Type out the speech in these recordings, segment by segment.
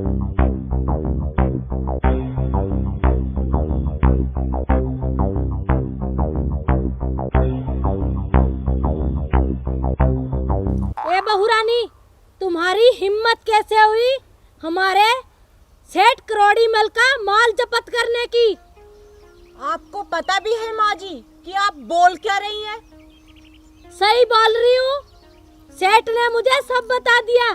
ए बहुरानी, तुम्हारी हिम्मत कैसे हुई हमारे सेठ करोड़ीमल का माल जब्त करने की? आपको पता भी है माँ जी कि आप बोल क्या रही हैं? सही बोल रही हूँ, सेठ ने मुझे सब बता दिया।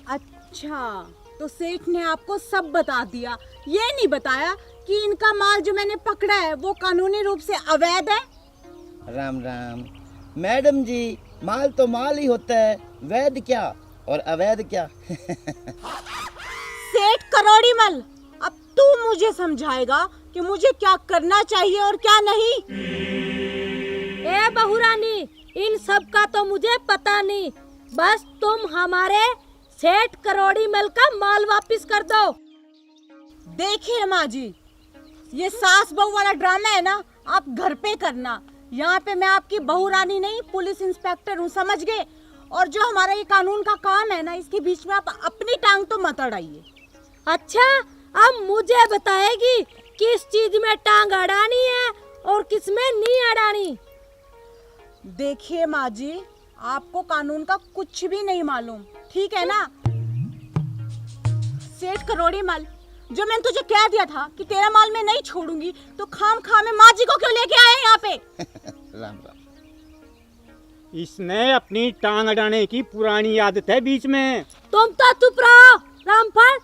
अच्छा, तो सेठ ने आपको सब बता दिया, ये नहीं बताया कि इनका माल जो मैंने पकड़ा है वो कानूनी रूप से अवैध है? राम राम मैडम जी, माल तो माल ही होता है, वैध क्या और अवैध क्या। सेठ करोड़ीमल, अब तू मुझे समझाएगा कि मुझे क्या करना चाहिए और क्या नहीं। ए बहुरानी, इन सब का तो मुझे पता नहीं, बस तुम हमारे सेठ करोड़ीमल का माल वापस कर दो। देखिए माँ जी, ये सास बहू वाला ड्रामा है ना, आप घर पे करना। यहाँ पे मैं आपकी बहू रानी नहीं, पुलिस इंस्पेक्टर हूँ, समझ गए? और जो हमारा ये कानून का काम है ना, इसके बीच में आप अपनी टांग तो मत अड़ाइए। अच्छा, अब मुझे बताएगी किस चीज में टांग अड़ानी है और किस में नहीं अड़ानी? देखिए माँ जी, आपको कानून का कुछ भी नहीं मालूम, ठीक है ना? सेठ करोड़ीमल, जो मैंने तुझे कह दिया था कि तेरा माल मैं नहीं छोड़ूंगी, तो खाम खाम में माँ जी को क्यों लेके आए यहाँ पे? राम राम। इसने अपनी टांग अड़ाने की पुरानी आदत है बीच में। तुम तो चुप रहो रामफल।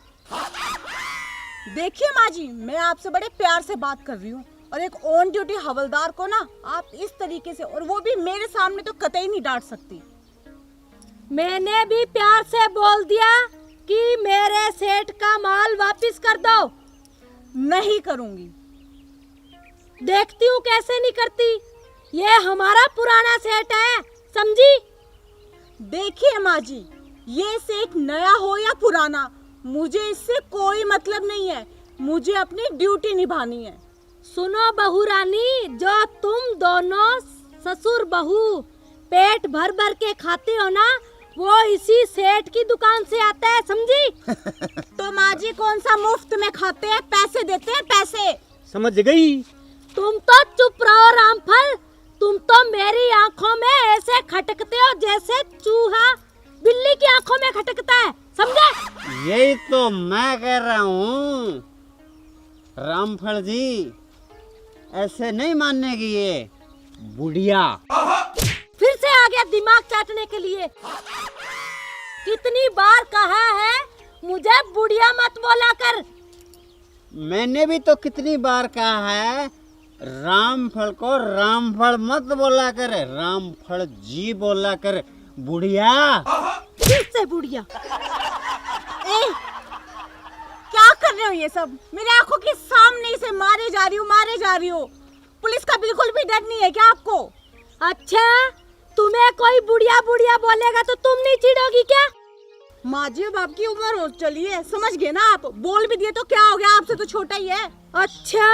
देखिए माँ जी, मैं आपसे बड़े प्यार से बात कर रही हूँ, और एक ऑन ड्यूटी हवलदार को ना आप इस तरीके से, और वो भी मेरे सामने, तो कतई नहीं डांट सकती। मैंने भी प्यार से बोल दिया कि मेरे सेठ का माल वापस कर दो। नहीं करूंगी। देखती हूँ कैसे नहीं करती, ये हमारा पुराना सेठ है, समझी? देखिए माँ जी, ये सेठ नया हो या पुराना, मुझे इससे कोई मतलब नहीं है, मुझे अपनी ड्यूटी निभानी है। सुनो बहू रानी, जो तुम दोनों ससुर बहू पेट भर भर के खाते हो ना, वो इसी सेठ की दुकान से आता है, समझी? तो माँ जी कौन सा मुफ्त में खाते हैं, पैसे देते हैं, पैसे। समझ गई? तुम तो चुप रहो रामफल, तुम तो मेरी आंखों में ऐसे खटकते हो जैसे चूहा बिल्ली की आंखों में खटकता है, समझे? यही तो मैं कह रहा हूँ रामफल जी, ऐसे नहीं मानने की ये बुढ़िया। फिर से आ गया दिमाग चाटने के लिए। कितनी बार कहा है मुझे बुढ़िया मत बोला कर। मैंने भी तो कितनी बार कहा है रामफल को रामफल मत बोला कर, रामफल जी बोला कर, बुढ़िया। फिर से बुढ़िया। ए, क्या कर रहे हो ये सब? मेरे आंखों के सामने से मारे जा रही हो। पुलिस का बिल्कुल भी डर नहीं है क्या आपको? अच्छा, तुम्हें कोई बुढ़िया बुढ़िया बोलेगा तो तुम नहीं चिढ़ोगी क्या? माँ जी, अब आपकी उम्र हो चली है, समझ गए ना? आप बोल भी दिए तो क्या हो गया, आपसे तो छोटा ही है। अच्छा,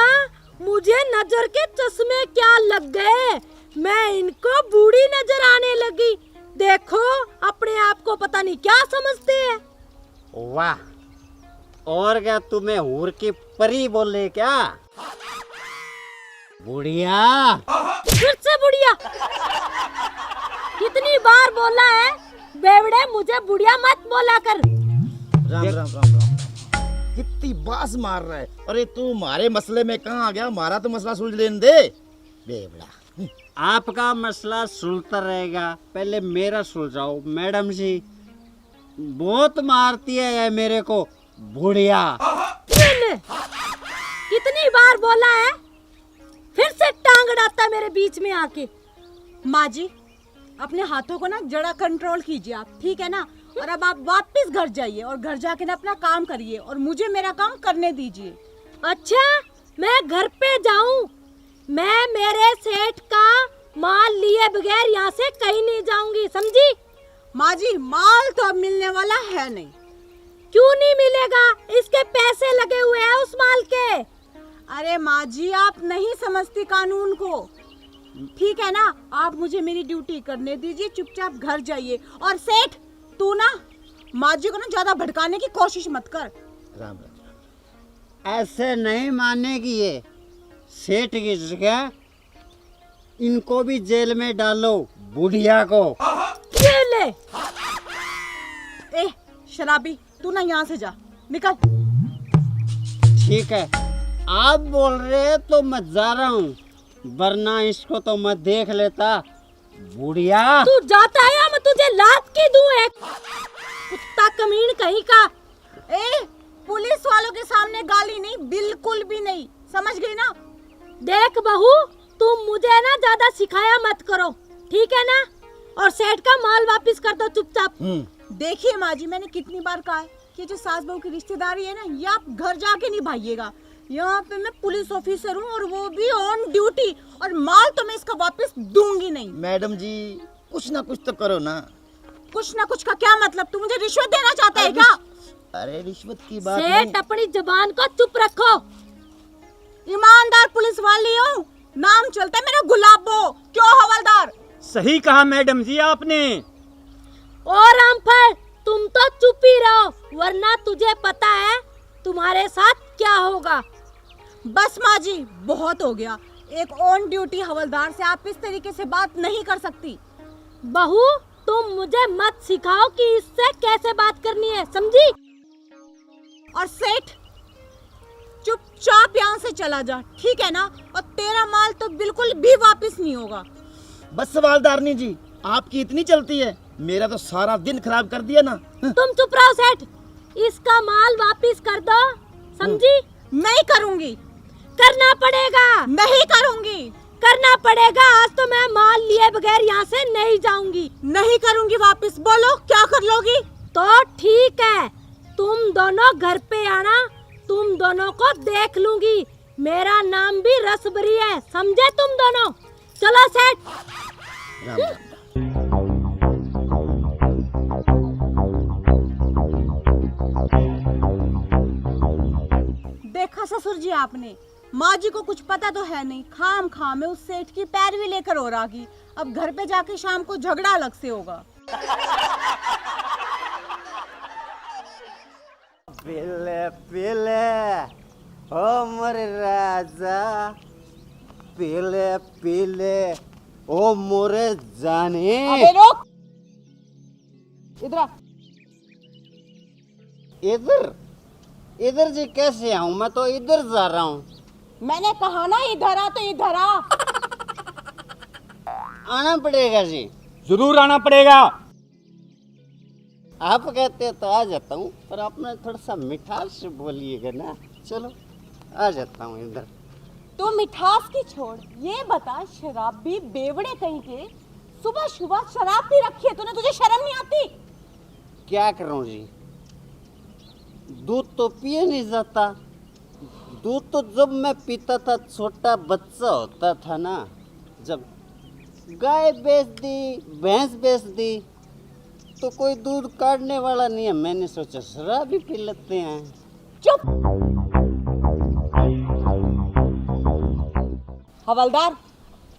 मुझे नजर के चश्मे क्या लग गए, मैं इनको बूढ़ी नजर आने लगी। देखो, अपने आप को पता नहीं क्या समझते हैं। वाह, और क्या तुम्हें हूर की परी बोले क्या? बुढ़िया। फिर से बुढ़िया। कितनी बार बोला है बेवड़े, मुझे बुढ़िया मत बोला कर। राम राम राम राम। कितनी बास मार रहा है। अरे तू हमारे मसले में कहाँ आ गया, हमारा तो मसला सुलझ लेने दे बेवड़ा। आपका मसला सुलझता रहेगा, पहले मेरा सुलझाओ। मैडम जी बहुत मारती है ये मेरे को, बुढ़िया। कितनी बार बोला है, फिर से टांग अड़ाता मेरे बीच में आके। माँ जी, अपने हाथों को ना जरा कंट्रोल कीजिए आप, ठीक है ना? और अब आप वापस घर जाइए और घर जाके ना अपना काम करिए और मुझे मेरा काम करने दीजिए। अच्छा, मैं घर पे जाऊं? मैं मेरे सेठ का माल लिए बगैर यहाँ से कहीं नहीं जाऊंगी, समझी? माँ जी, माल तो अब मिलने वाला है नहीं। क्यों नहीं मिलेगा? इसके पैसे लगे हुए हैं उस माल के। अरे माँ जी, आप नहीं समझती कानून को, ठीक है ना? आप मुझे मेरी ड्यूटी करने दीजिए, चुपचाप घर जाइए। और सेठ, तू ना माँ जी को ना ज्यादा भड़काने की कोशिश मत कर। राम राम। ऐसे नहीं मानेगी ये। सेठ की जगह इनको भी जेल में डालो, बुढ़िया को। ये ले। ए शराबी, तू ना यहाँ से जा, निकल। ठीक है, आप बोल रहे तो मैं जा रहा हूँ, वरना इसको तो मैं देख लेता। बुढ़िया तू जाता है या मैं तुझे लात की दूं एक कुत्ता कमीन कहीं का। ए पुलिस वालों के सामने गाली नहीं, बिल्कुल भी नहीं, समझ गई ना? देख बहू, तुम मुझे ना ज्यादा सिखाया मत करो, ठीक है ना? और सेठ का माल वापस कर दो चुपचाप। देखिए माँ जी, मैंने कितनी बार कहा है कि जो सास बहू की रिश्तेदारी है ना, ये आप घर जाके निभाइएगा। यहाँ पे मैं पुलिस ऑफिसर हूँ और वो भी ऑन ड्यूटी, और माल तो मैं इसका वापस दूंगी नहीं। मैडम जी कुछ ना कुछ तो करो ना। कुछ ना कुछ का क्या मतलब? तू मुझे रिश्वत देना चाहता है क्या? अरे रिश्वत की बात सेठ अपनी जबान को चुप रखो। ईमानदार पुलिस वाली हूँ, नाम चलता है मेरा गुलाबो। क्यों हवलदार? सही कहा मैडम जी आपने। और रामफल, तुम तो चुप ही रहो, वरना तुझे पता है तुम्हारे साथ क्या होगा। बस माँ जी, बहुत हो गया। एक ऑन ड्यूटी हवलदार से आप इस तरीके से बात नहीं कर सकती। बहू, तुम मुझे मत सिखाओ कि इससे कैसे बात करनी है, समझी? और सेठ, चुपचाप यहाँ से चला जा, ठीक है ना? और तेरा माल तो बिल्कुल भी वापस नहीं होगा। बस सवालदारनी जी, आपकी इतनी चलती है, मेरा तो सारा दिन खराब कर दिया ना। तुम चुप रहो सेठ, इसका माल वापस कर दो, समझी? नहीं करूंगी। करना पड़ेगा। नहीं करूंगी। करना पड़ेगा। आज तो मैं माल लिए बगैर यहाँ से नहीं जाऊंगी। नहीं करूंगी वापस। बोलो क्या कर लोगी? तो ठीक है, तुम दोनों घर पे आना, तुम दोनों को देख लूंगी। मेरा नाम भी रसबरी है, समझे तुम दोनों? चलो सेठ। राम राम। देखा ससुर जी आपने, माँ जी को कुछ पता तो है नहीं, खाम खाम में उस सेठ की पैरवी लेकर और आ गई। अब घर पे जाके शाम को झगड़ा अलग से होगा। पीले पीले ओ मोरे राजा, पीले पीले ओ मोरे जाने। अबे रुक, इधर आ। इधर इधर जी कैसे आऊं? मैं तो इधर जा रहा हूँ। मैंने कहा ना इधर आ, तो इधर आ। आना पड़ेगा जी। जरूर आना पड़ेगा। आप कहते तो आ जाता हूँ, पर आपने थोड़ा सा मिठास से बोलिएगा ना। चलो आ जाता हूँ इधर। तू मिठास की छोड़, ये बता, शराबी बेवड़े कहीं के, सुबह सुबह शराब पी रखी है तूने, तुझे शर्म नहीं आती? क्या करूँ जी, दूध तो पिए नहीं जाता। दूध तो जब मैं पीता था, छोटा बच्चा होता था ना, जब गाय बेच दी, भैंस बेच दी, तो कोई दूध काटने वाला नहीं है। मैंने सोचा शराब भी पी लेते हैं। चुप। हवलदार,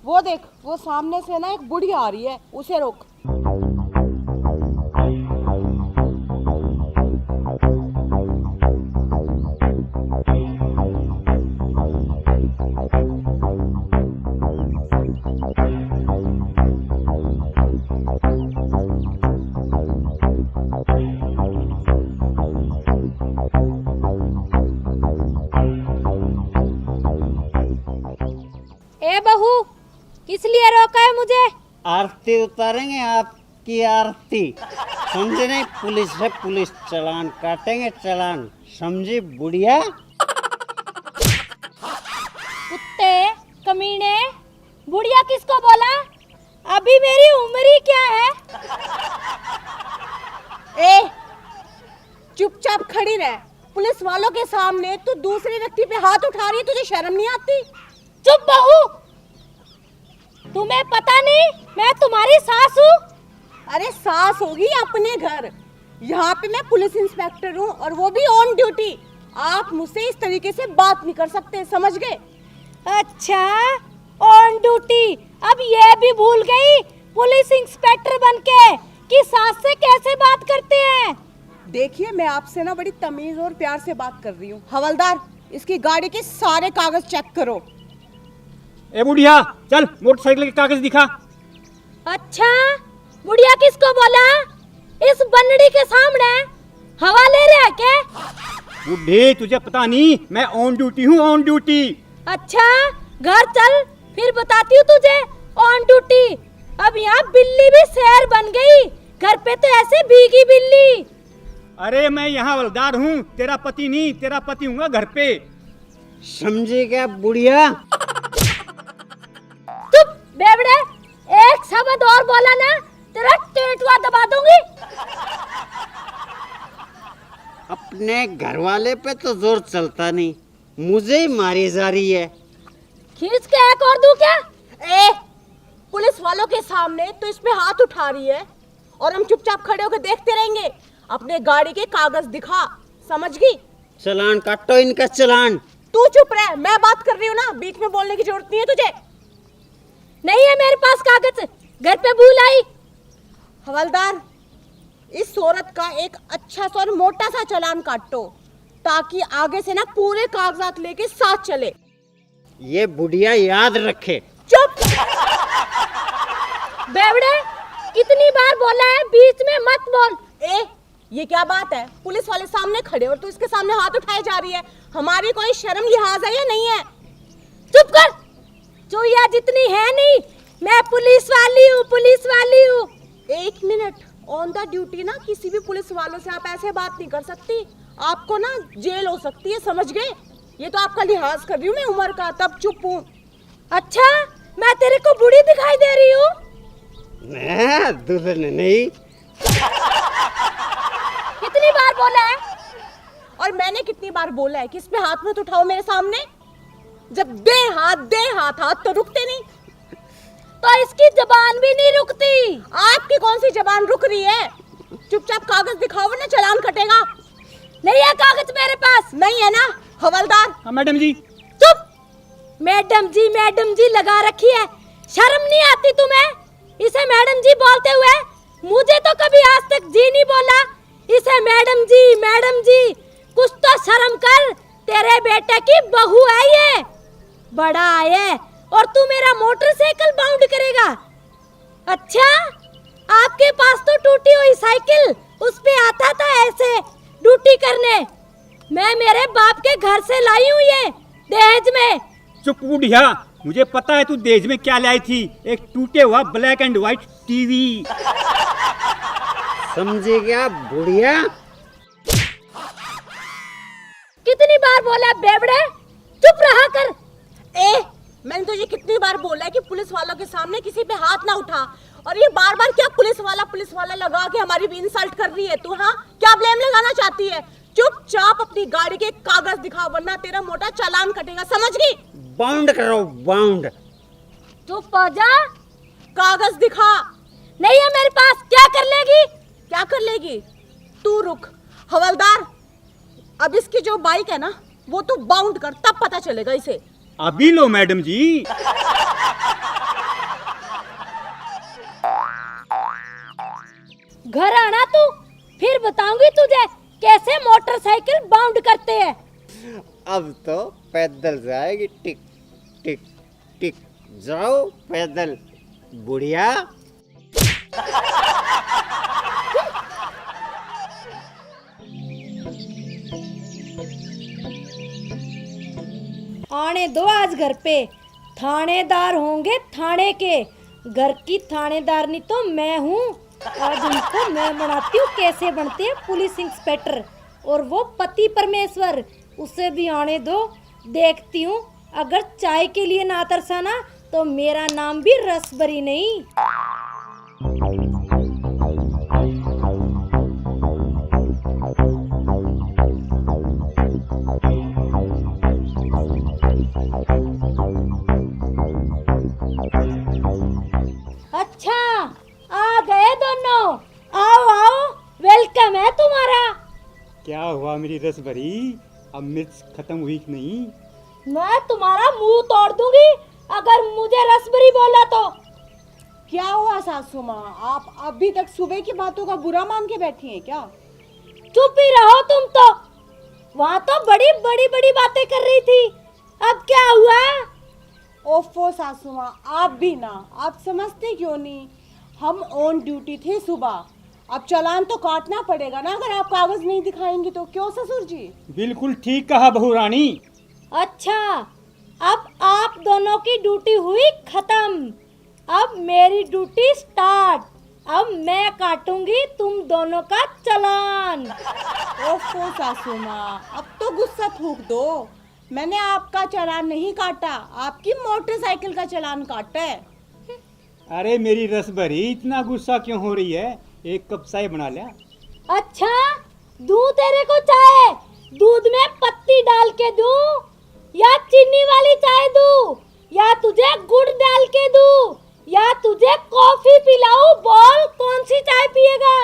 वो देख, वो सामने से ना एक बुढ़ी आ रही है, उसे रोक। ए बहू, किस लिए रोका है मुझे? आरती उतारेंगे, आपकी आरती। समझे नहीं? पुलिस है, पुलिस। चालान काटेंगे, चालान। समझी बुढ़िया? कुत्ते कमीने, बुढ़िया किसको बोला? अभी मेरी उम्र ही क्या है? ए, चुपचाप खड़ी रह। पुलिस वालों के सामने तू दूसरे व्यक्ति पे हाथ उठा रही है, तुझे शर्म नहीं आती? चुप बहू, तुम्हें पता नहीं मैं तुम्हारी सास हूँ? अरे सास होगी अपने घर, यहाँ पे मैं पुलिस इंस्पेक्टर हूँ, और वो भी ऑन ड्यूटी। आप मुझसे इस तरीके से बात नहीं कर सकते, समझ गए? अच्छा, ऑन ड्यूटी। अब ये भी भूल गई पुलिस इंस्पेक्टर बनके कि सास से कैसे बात करते हैं। देखिए मैं आपसे ना बड़ी तमीज और प्यार से बात कर रही हूँ। हवलदार, इसकी गाड़ी के सारे कागज चेक करो। ए बुढ़िया, चल मोटरसाइकिल के कागज दिखा। अच्छा, बुढ़िया किसको बोला? इस बनड़ी के सामने हवा ले रहा है क्या? बुढ़े, तुझे पता नहीं, मैं ऑन ड्यूटी हूँ, ऑन ड्यूटी। अच्छा, घर चल, फिर बताती हूँ तुझे ऑन ड्यूटी। अब यहाँ बिल्ली भी शेर बन गई, घर पे तो ऐसे भीगी बिल्ली। अरे मैं यहाँ हवलदार हूँ, तेरा पति नहीं, तेरा पति हूँ घर पे। समझे क्या बुढ़िया? चुप बेवड़े, एक शब्द और बोला ना तेरा टेटुआ दबा दूंगी। अपने घर वाले पे तो जोर चलता नहीं, मुझे ही मारी जा रही है। खींच के एक और दूं क्या? ए, पुलिस वालों के सामने तो इस पे हाथ उठा रही है और हम चुपचाप खड़े होकर देखते रहेंगे। अपने गाड़ी के कागज दिखा, समझ गई? चालान काटो इनका चालान। तू चुप रह, मैं बात कर रही हूँ ना, बीच में बोलने की जरूरत नहीं है तुझे। नहीं है मेरे पास कागज, घर पे भूल आई। हवलदार, इस औरत का एक अच्छा सा और मोटा सा चालान काटो ताकि आगे से ना पूरे कागजात लेके साथ चले। ये बुढ़िया याद रखे। चुप। बेवड़े, कितनी बार बोला है बीच में मत बोल। ए, ये क्या बात है? पुलिस वाले सामने खड़े और तू इसके सामने हाथ उठाए जा रही है। हमारी कोई शर्म लिहाज है या नहीं है? चुप कर, चुईया जितनी है नहीं, मैं पुलिस वाली हूँ, पुलिस वाली हूँ। 1 मिनट, ऑन द ड्यूटी ना किसी भी पुलिस वालों से आप ऐसे बात नहीं कर सकती। आपको ना जेल हो सकती है, समझ गए? ये तो आपका लिहाज कर रही हूँ मैं उम्र का, तब चुप हूँ। अच्छा, मैं तेरे को बुढ़ी दिखाई दे रही हूँ? मैं दुल्हन नहीं। कितनी बार बोला है? और मैंने कितनी बार बोला है कि इस पे हाथ मत उठाओ मेरे सामने। जब दे हाथ हाथ तो रुकते नहीं। तो इसकी जबान भी नहीं रुकती। आपकी कौन सी जबान रुक रही है? चुपचाप कागज दिखाओ वरना चालान कटेगा। नहीं है कागज मेरे पास। नहीं है ना हवलदार? हाँ मैडम जी। चुप, मैडम जी लगा रखी है, शर्म नहीं आती तुम्हें? इसे मैडम जी बोलते हुए मुझे तो कभी आज तक जी नहीं बोला। इसे मैडम जी, कुछ तो शर्म कर, तेरे बेटे की बहू है ये, बड़ा है, और तू मेरा मोटरसाइकिल बाउंड करेगा? अच्छा, आपके पास तो टूटी हुई साइकिल, उस पे आता था ऐसे ड्यूटी करने। मैं मेरे बाप के घर से लाई हूँ ये, दहेज में। चुप बुढ़िया, मुझे पता है तू दहेज में क्या लाई थी, एक टूटे हुआ ब्लैक एंड व्हाइट टीवी। समझे क्या बुढ़िया? कितनी बार बोला बेवड़े, चुप रहा कर। ए, मैंने तुझे कितनी बार बोला है कि पुलिस वालों के सामने किसी पे हाथ ना उठा, और ये बार बार क्या पुलिस वाला लगा के हमारी भी इंसल्ट कर रही है तू? हाँ, क्या ब्लेम लगाना चाहती है? चुपचाप अपनी गाड़ी के कागज दिखा वरना तेरा मोटा चालान कटेगा, समझ गई? बाउंड करो, बाउंड। चुप हो जा। कागज दिखा। नहीं है मेरे पास, क्या कर लेगी? क्या कर लेगी? तू रुक। हवलदार, अब इसकी जो बाइक है ना वो तू बाउंड कर, तब पता चलेगा इसे। अभी लो मैडम जी। घर आना तू, फिर बताऊंगी तुझे कैसे मोटरसाइकिल बाउंड करते हैं। अब तो पैदल जाएगी, टिक टिक टिक। जाओ पैदल बुढ़िया। आने दो आज घर पे, थानेदार होंगे थाने के। घर की थानेदारनी तो मैं हूँ। आज उनको मैं बनाती हूँ कैसे बनते हैं पुलिस इंस्पेक्टर, और वो पति परमेश्वर, उसे भी आने दो। देखती हूँ, अगर चाय के लिए ना तरसाना तो मेरा नाम भी रसभरी नहीं। अच्छा, आ गए दोनों। आओ आओ, वेलकम है तुम्हारा। क्या हुआ मेरी रस भरी, अब मिर्च खत्म हुई कि नहीं? मैं तुम्हारा मुंह तोड़ दूंगी अगर मुझे रसभरी बोला तो। क्या हुआ सासू माँ, आप अभी तक सुबह की बातों का बुरा मान के बैठी हैं क्या? चुप ही रहो तुम तो। वहाँ तो बड़ी बड़ी बड़ी बातें कर रही थी, अब क्या हुआ? ओफो सासू माँ, आप भी ना, आप समझते क्यों नहीं? हम ऑन ड्यूटी थे सुबह, अब चालान तो काटना पड़ेगा ना अगर आप कागज नहीं दिखाएंगी तो। क्यों ससुर जी? बिल्कुल ठीक कहा बहू रानी। अच्छा, अब आप दोनों की ड्यूटी हुई खत्म, अब मेरी ड्यूटी स्टार्ट। अब मैं काटूंगी तुम दोनों का चालान। ओफो सासू माँ, अब तो गुस्सा थूक दो। मैंने आपका चालान नहीं काटा, आपकी मोटरसाइकिल का चालान काटा है। अरे मेरी रसभरी, इतना गुस्सा क्यों हो रही है? एक कप चाय बना लिया। अच्छा, दूं तेरे को चाय? दूध में पत्ती डाल के दूं या चीनी वाली चाय दूं या तुझे गुड़ डाल के दूं या तुझे कॉफी पिलाऊं? बोल कौन सी चाय पिएगा?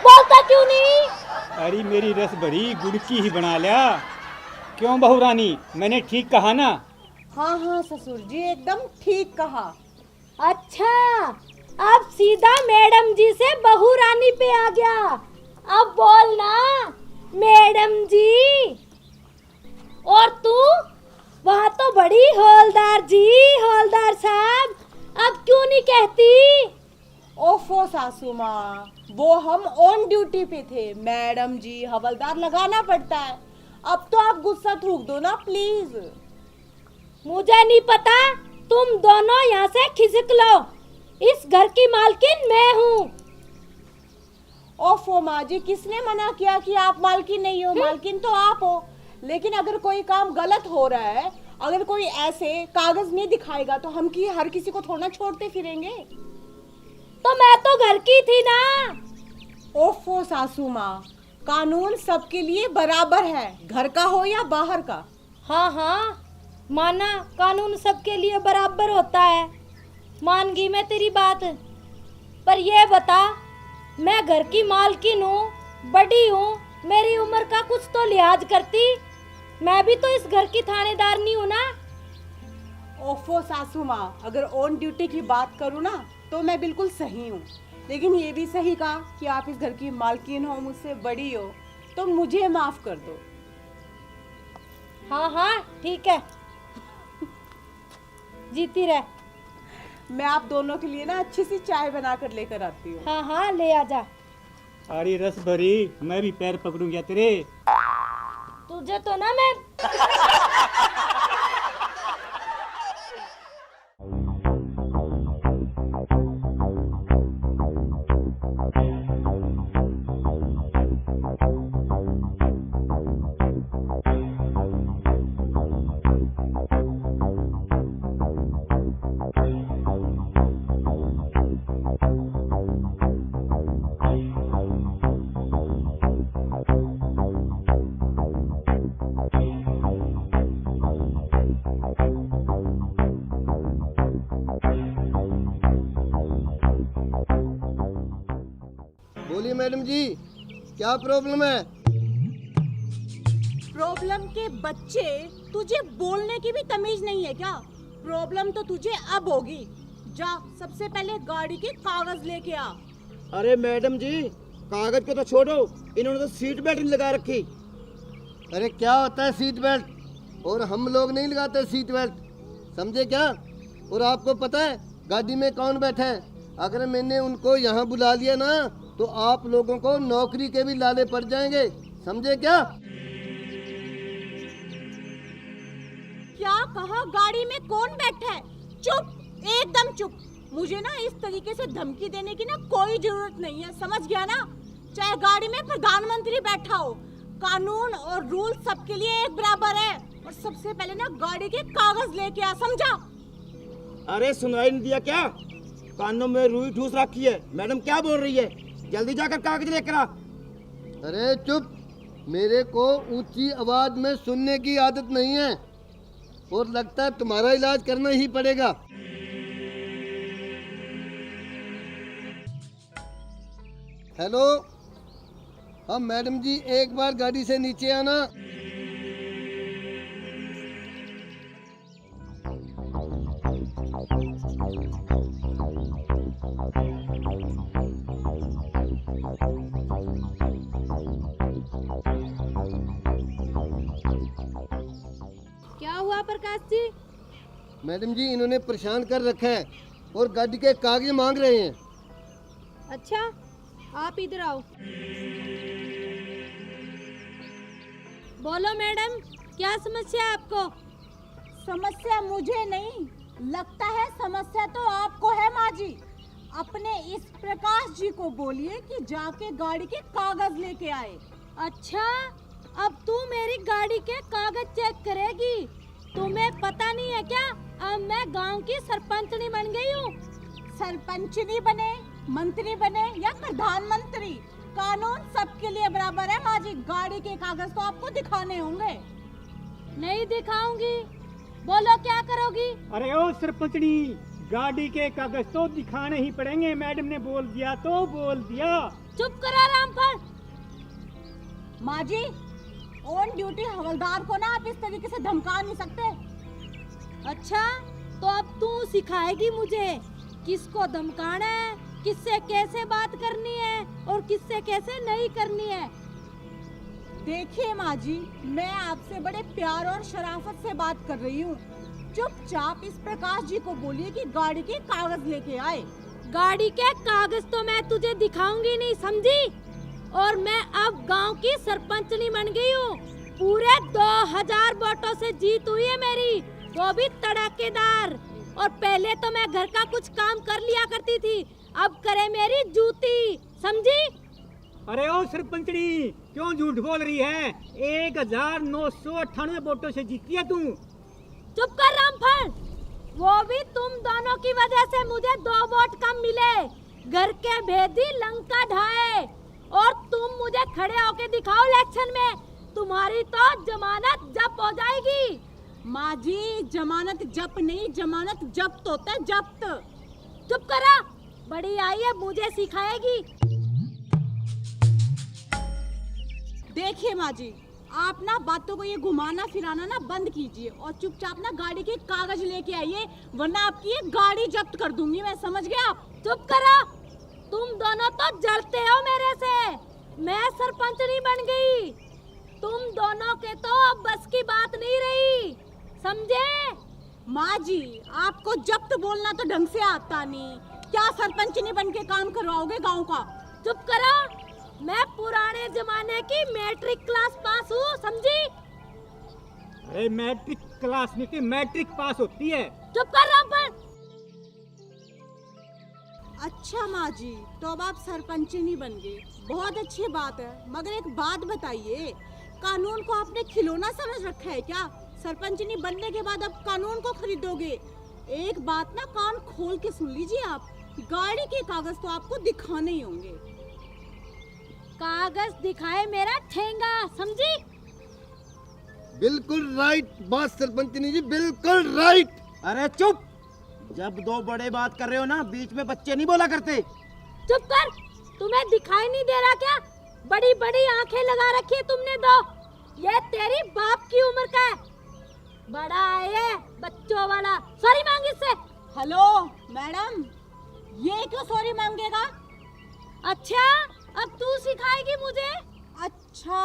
बोलता क्यों नहीं? अरे मेरी रसभरी, गुड़ की ही बना लिया। क्यों बहू रानी, मैंने ठीक कहा ना? हाँ हाँ ससुर जी, एकदम ठीक कहा। अच्छा, अब सीधा मैडम जी से बहू रानी पे आ गया। अब बोल ना मैडम जी। और तू वहाँ तो बड़ी हौलदार जी, हौलदार साहब, अब क्यों नहीं कहती? ओफो सासू माँ, वो हम ऑन ड्यूटी पे थे, मैडम जी हवलदार लगाना पड़ता है। अब तो आप गुस्सा थूक दो ना प्लीज। मुझे नहीं पता, तुम दोनों यहाँ से खिसक लो, इस घर की मालकिन मैं हूँ। ओफो माँ जी, किसने मना किया कि आप मालकिन नहीं हो? मालकिन तो आप हो। लेकिन अगर कोई काम गलत हो रहा है, अगर कोई ऐसे कागज नहीं दिखाएगा तो हम की हर किसी को थोड़ा छोड़ते फिरेंगे। तो मैं तो घर की थी ना। ओफो सासू माँ, कानून सबके लिए बराबर है, घर का हो या बाहर का। हाँ हाँ, माना कानून सबके लिए बराबर होता है, मान गई मैं तेरी बात। पर ये बता, मैं घर की मालकिन हूँ, बड़ी हूँ, मेरी उम्र का कुछ तो लिहाज करती। मैं भी तो इस घर की थानेदार नहीं हूँ ना। ओफो सासू माँ, अगर ऑन ड्यूटी की बात करूँ ना तो मैं बिल्कुल सही हूँ, लेकिन ये भी सही कहा कि आप इस घर की मालकिन हो, मुझसे बड़ी हो, तो मुझे माफ कर दो। हाँ हाँ ठीक है, जीती रह। मैं आप दोनों के लिए ना अच्छी सी चाय बना कर लेकर आती हूँ। हाँ हाँ ले आ जा। अरे रसभरी, मैं भी पैर पकड़ूंगा तेरे। तुझे तो ना मैं बोलिए मैडम जी, क्या प्रॉब्लम है? प्रॉब्लम के बच्चे, तुझे बोलने की भी तमीज नहीं है क्या? प्रॉब्लम तो तुझे अब होगी। जा सबसे पहले गाड़ी के कागज लेके आ। अरे मैडम जी, कागज को तो छोड़ो, इन्होंने तो सीट बेल्ट नहीं लगा रखी। अरे क्या होता है सीट बेल्ट? और हम लोग नहीं लगाते सीट बेल्ट, समझे क्या? और आपको पता है गाड़ी में कौन बैठा है? अगर मैंने उनको यहाँ बुला लिया ना तो आप लोगों को नौकरी के भी लाले पड़ जाएंगे, समझे क्या? क्या कहा? गाड़ी में कौन बैठा है? चुप, एकदम चुप। मुझे ना इस तरीके से धमकी देने की ना कोई जरूरत नहीं है, समझ गया ना? चाहे गाड़ी में प्रधानमंत्री बैठा हो, कानून और रूल सबके लिए एक बराबर है। और सबसे पहले ना गाड़ी के कागज लेके आ, समझा? अरे सुनाई नहीं दिया क्या? कानों में रुई ठूस रखी है। मैडम क्या बोल रही है? जल्दी जाकर कागज लेकर आ। अरे चुप, मेरे को ऊंची आवाज में सुनने की आदत नहीं है, और लगता है तुम्हारा इलाज करना ही पड़ेगा। हेलो, हाँ मैडम जी, एक बार गाड़ी से नीचे आना। हुआ प्रकाश जी? मैडम जी इन्होंने परेशान कर रखा है और गाड़ी के कागज मांग रहे हैं। अच्छा, आप इधर आओ। बोलो मैडम, क्या समस्या है आपको? समस्या मुझे नहीं लगता है, समस्या तो आपको है माँ जी। अपने इस प्रकाश जी को बोलिए कि जाके गाड़ी के कागज लेके आए। अच्छा, अब तू मेरी गाड़ी के कागज चेक करेगी? तुम्हें पता नहीं है क्या, अब मैं गांव की सरपंचनी बन गई हूँ। सरपंचनी बने, मंत्री बने या प्रधानमंत्री, कानून सबके लिए बराबर है माँ जी। गाड़ी के कागज तो आपको दिखाने होंगे। नहीं दिखाऊंगी। बोलो क्या करोगी? अरे ओ सरपंचनी, गाड़ी के कागज तो दिखाने ही पड़ेंगे। मैडम ने बोल दिया तो बोल दिया। चुप करो रामफल। माँ जी, ऑन ड्यूटी हवलदार को ना आप इस तरीके से धमका नहीं सकते। अच्छा, तो अब तू सिखाएगी मुझे किसको धमकाना है, किससे कैसे बात करनी है और किससे कैसे नहीं करनी है। देखिए माँ जी, मैं आपसे बड़े प्यार और शराफत से बात कर रही हूँ। चुपचाप इस प्रकाश जी को बोलिए कि गाड़ी के कागज लेके आए। गाड़ी के कागज तो मैं तुझे दिखाऊंगी नहीं, समझी? और मैं अब गांव की सरपंचनी बन गई हूँ। पूरे 2000 वोटों से जीत हुई है मेरी, वो भी तड़ाकेदार। और पहले तो मैं घर का कुछ काम कर लिया करती थी, अब करे मेरी जूती, समझी? अरे ओ सरपंचनी, क्यों झूठ बोल रही है? 1998 वोटों से जीती है तू। चुप कर रामफल। वो भी तुम दोनों की वजह से मुझे 2 वोट कम मिले। घर के भेदी लंका ढाए और तुम मुझे खड़े होके दिखाओ इलेक्शन में, तुम्हारी तो जमानत जब्त हो जाएगी। माँ जी, जमानत जब्त नहीं, जमानत जब्त होता है, जब्त। चुप करा, बड़ी आई है मुझे सिखाएगी। देखिए माँ जी, आप ना बातों को ये घुमाना फिराना ना बंद कीजिए और चुपचाप ना गाड़ी के कागज लेके आइए, वरना आपकी ये गाड़ी जब्त कर दूंगी मैं, समझ गए आप? चुप करो, तुम दोनों तो जलते हो मेरे से। मैं सरपंचनी बन गई, तुम दोनों के तो अब बस की बात नहीं रही, समझे? माँ जी, आपको जब्त बोलना तो ढंग से आता नहीं, क्या सरपंचनी बन के काम करवाओगे गाँव का? चुप करो, मैं पुराने जमाने की मैट्रिक क्लास पास हूँ, समझी? अरे मैट्रिक क्लास में तो मैट्रिक पास होती है। चुप कर रामफल। अच्छा माँ जी, तो अब आप सरपंचनी बन गए, बहुत अच्छी बात है। मगर एक बात बताइए, कानून को आपने खिलौना समझ रखा है क्या? सरपंचनी बनने के बाद अब कानून को खरीदोगे? एक बात ना कान खोल के सुन लीजिए आप, गाड़ी के कागज तो आपको दिखाने ही होंगे। कागज दिखाए मेरा ठेंगा, समझी? बिल्कुल राइट बात सरपंचनी जी, बिल्कुल राइट। अरे चुप, जब 2 बड़े बात कर रहे हो ना, बीच में बच्चे नहीं बोला करते। चुप कर, तुम्हें दिखाई नहीं दे रहा क्या? बड़ी बड़ी आंखें लगा रखी है तुमने दो, ये तेरी बाप की उम्र का है। बड़ा है ये बच्चों वाला, सॉरी मांग इससे। हेलो मैडम, ये क्यों सॉरी मांगेगा? अच्छा, अब तू सिखाएगी मुझे? अच्छा,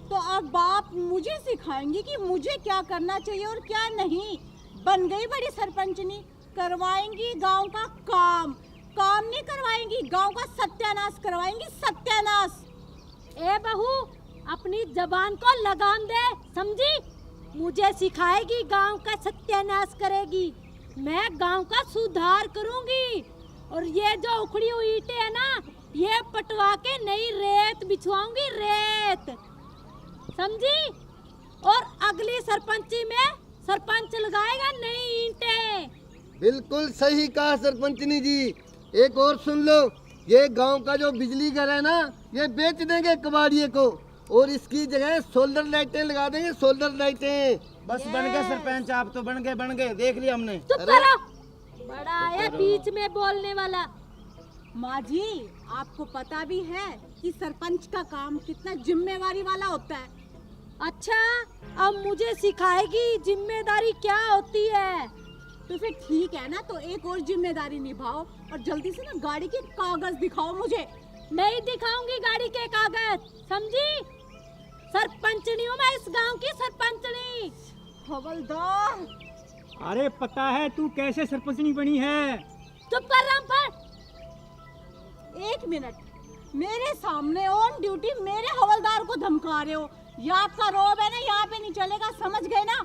तो अब आप मुझे सिखाएंगी कि मुझे क्या करना चाहिए और क्या नहीं। बन गई बड़ी सरपंचनी, करवाएंगी गांव का काम, काम नहीं करवाएंगी, गांव का सत्यानाश करवाएंगी, सत्यानाश। ए बहू, अपनी जबान को लगाम दे, समझी? मुझे सिखाएगी, गांव का सत्यानाश करेगी, मैं गांव का सुधार करूंगी। और ये जो उखड़ी हुई ईंटें है ना, ये पटवा के नई रेत बिछवाऊंगी, रेत, समझी? और अगली सरपंची में सरपंच लगाएगा नई ईंटें। बिल्कुल सही कहा सरपंचनी जी। एक और सुन लो, ये गांव का जो बिजली घर है ना, ये बेच देंगे कबाड़िए को और इसकी जगह सोलर लाइटें लगा देंगे, सोलर लाइटें। बस बन गए सरपंच, आप तो बन गए, देख लिया हमने। चुप करो, बड़ा है बीच में बोलने वाला। माँ जी, आपको पता भी है कि सरपंच का काम कितना जिम्मेवारी वाला होता है। अच्छा, अब मुझे सिखाएगी जिम्मेदारी क्या होती है। तो फिर ठीक है ना, तो एक और जिम्मेदारी निभाओ और जल्दी से ना गाड़ी के कागज दिखाओ मुझे। नहीं दिखाऊंगी गाड़ी के कागज, समझी? सरपंचनी हूँ मैं, इस गांव की सरपंचनी। हवलदार, अरे पता है तू कैसे सरपंचनी बनी है? चुप कर रामफल। 1 मिनट, मेरे सामने ऑन ड्यूटी मेरे हवलदार को धमका रहे हो। ये आपका रोब है ना, यहाँ पे नहीं चलेगा, समझ गए ना?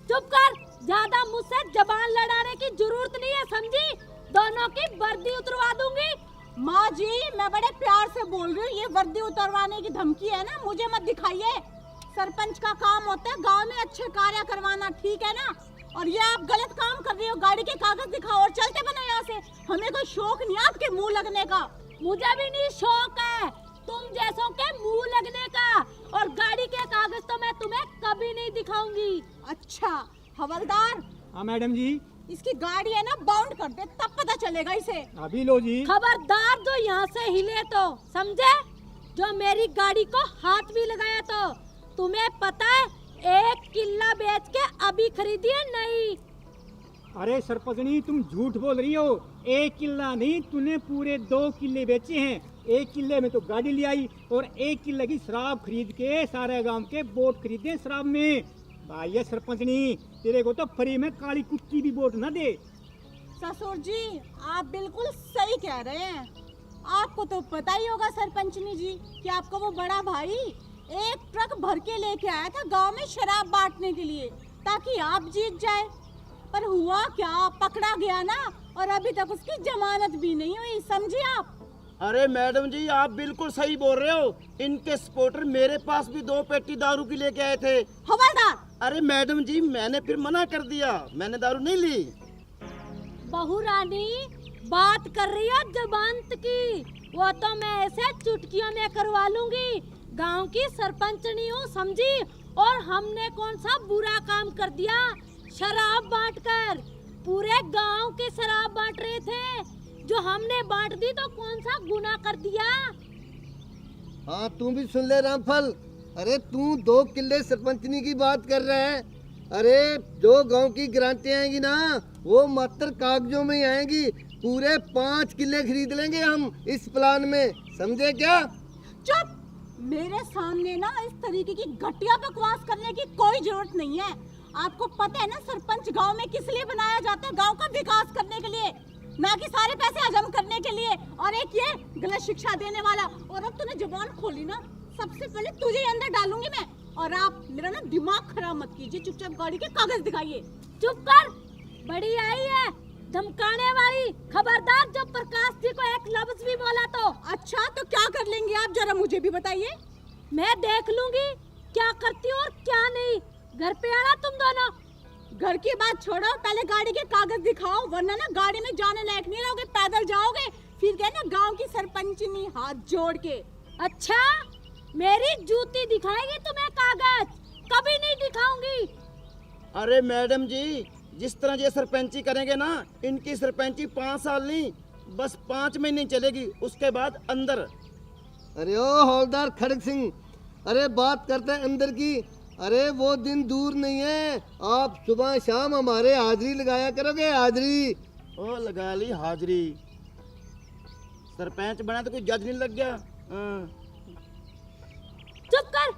चुप कर, ज्यादा मुझसे जबान लड़ाने की जरूरत नहीं है, समझी? दोनों की वर्दी उतरवा दूंगी। माँ जी, मैं बड़े प्यार से बोल रही हूँ, ये वर्दी उतरवाने की धमकी है ना, मुझे मत दिखाइए। सरपंच का काम होता है गांव में अच्छे कार्य करवाना, ठीक है ना? और ये आप गलत काम कर रही हो, गाड़ी के कागज दिखाओ और चलते बनो यहाँ से। हमें कोई शौक नहीं आपके मुंह लगने का। मुझे भी नहीं शौक है तुम जैसों के मुंह लगने का, और गाड़ी के कागज तो मैं तुम्हें कभी नहीं दिखाऊंगी। अच्छा हवलदार, हाँ मैडम जी। इसकी गाड़ी है ना, बाउंड कर दे, तब पता चलेगा इसे। अभी लो जी। खबरदार जो यहाँ से हिले तो, समझे? जो मेरी गाड़ी को हाथ भी लगाया तो तुम्हें पता है 1 किल्ला बेच के अभी खरीदी है नहीं। अरे सरपंचनी तुम झूठ बोल रही हो। 1 किल्ला नहीं, तूने पूरे 2 किल्ले बेचे हैं। 1 किल्ले में तो गाड़ी ले आई और 1 किल्ले की शराब खरीद के सारे गांव के वोट खरीदे शराब में। भाई ये सरपंचनी, तेरे को तो फ्री में काली कुत्ती भी वोट न दे। ससुर जी, आप बिल्कुल सही कह रहे हैं। आपको तो पता ही होगा सरपंचनी जी कि आपका वो बड़ा भाई 1 ट्रक भर के लेके आया था गांव में शराब बांटने के लिए, ताकि आप जीत जाए। पर हुआ क्या, पकड़ा गया ना, और अभी तक उसकी जमानत भी नहीं हुई, समझे आप? अरे मैडम जी, आप बिल्कुल सही बोल रहे हो। इनके सपोर्टर मेरे पास भी 2 पेटी दारू की लेके आए थे। हवलदार, अरे मैडम जी, मैंने फिर मना कर दिया, मैंने दारू नहीं ली। बहू रानी बात कर रही है जबानत की, वो तो मैं ऐसे चुटकियों में करवा लूंगी। गांव की सरपंचनी हूँ, समझी? और हमने कौन सा बुरा काम कर दिया? शराब बांटकर पूरे गांव के शराब बांट रहे थे, जो हमने बांट दी तो कौन सा गुनाह कर दिया? हाँ तू भी सुन ले रामफल। अरे तू 2 किल्ले सरपंचनी की बात कर रहा है। अरे जो गांव की ग्रांटें आएंगी ना, वो मात्र कागजों में ही आएंगी। पूरे 5 किल्ले खरीद लेंगे हम इस प्लान में, समझे क्या? चुप! मेरे सामने ना इस तरीके की घटिया बकवास करने की कोई जरूरत नहीं है। आपको पता है ना सरपंच गांव में किस लिए बनाया जाता है? गांव का विकास करने के लिए, ना कि सारे पैसे हजम करने के लिए। और एक ये गलत शिक्षा देने वाला। और अब तूने जुबान खोली ना, सबसे पहले तुझे अंदर डालूंगी मैं। और आप मेरा ना दिमाग खराब मत कीजिए, चुपचाप गाड़ी के कागज दिखाइए। चुप कर, बड़ी आई है धमकाने वाली। खबरदार जो प्रकाश जी को एक लफ्ज भी बोला तो। अच्छा तो क्या कर लेंगे आप, जरा मुझे भी बताइए। मैं देख लूंगी क्या करती हो और क्या नहीं। घर पे आना तुम दोनों। घर की बात छोड़ो, पहले गाड़ी के कागज दिखाओ, वरना ना गाड़ी में जाने लायक नहीं रहोगे, पैदल जाओगे। फिर क्या ना गांव की सरपंचनी हाथ जोड़ के। अच्छा, मेरी जूती दिखाएगी तुम्हें कागज? कभी नहीं दिखाऊंगी। अरे मैडम जी, जिस तरह ये सरपंची करेंगे ना, इनकी सरपंची 5 साल नहीं, बस 5 महीने चलेगी, उसके बाद अंदर। अरे ओ हवलदार खड़ग सिंह, अरे बात करते हैं अंदर की। अरे वो दिन दूर नहीं है, आप सुबह शाम हमारे हाजिरी लगाया करोगे, हाजिरी। ओ लगा ली हाजिरी। सरपंच बना तो कोई जज नहीं लग गया। चुप कर।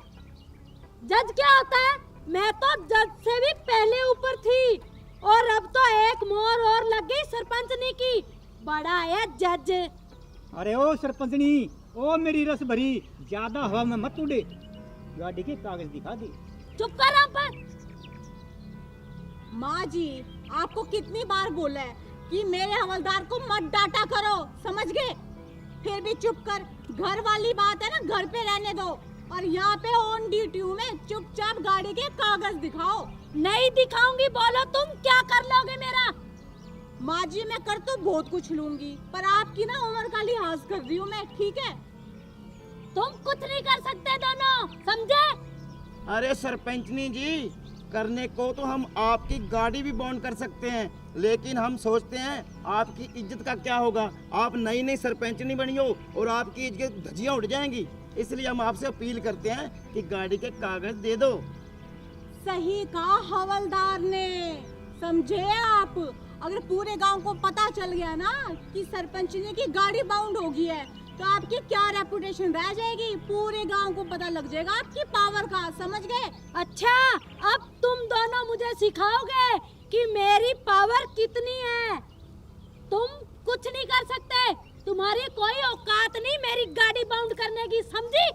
जज क्या होता है? मैं तो जज से भी पहले ऊपर थी, और अब तो एक मोहर और लग गई सरपंचनी की। बड़ा है जज। अरे ओ सरपंचनी, ओ मेरी रस भरी, ज्यादा हवा में मत उड़े। गाड़ी के कागज दिखा दे। चुप कर हम पर। माँ जी, आपको कितनी बार बोला है कि मेरे हवलदार को मत डांटा करो, समझ गए? फिर भी चुप कर। घर वाली बात है ना, घर पे रहने दो। और यहाँ पे ऑन ड्यूटी में चुपचाप गाड़ी के कागज दिखाओ। नहीं दिखाऊंगी। बोलो तुम क्या कर लोगे मेरा? माँ जी, मैं कर तो बहुत कुछ लूंगी, पर आपकी ना उम्र का लिहाज कर रही हूँ मैं, ठीक है? तुम कुछ नहीं कर सकते दोनों, समझे? अरे सरपंचनी जी, करने को तो हम आपकी गाड़ी भी बाउंड कर सकते हैं, लेकिन हम सोचते हैं आपकी इज्जत का क्या होगा। आप नई नई सरपंचनी बनी हो और आपकी इज्जत धज्जियां उड़ जाएंगी, इसलिए हम आपसे अपील करते हैं कि गाड़ी के कागज दे दो। सही कहा हवलदार ने, समझे आप? अगर पूरे गांव को पता चल गया ना कि सरपंचनी की गाड़ी बाउंड हो गई है, तो आपकी क्या रेपुटेशन रह जाएगी। पूरे गांव को पता लग जाएगा आपकी पावर का, समझ गए। अच्छा, अब तुम दोनों मुझे सिखाओगे कि मेरी पावर कितनी है। तुम कुछ नहीं कर सकते, तुम्हारी कोई औकात नहीं मेरी गाड़ी बाउंड करने की, समझी?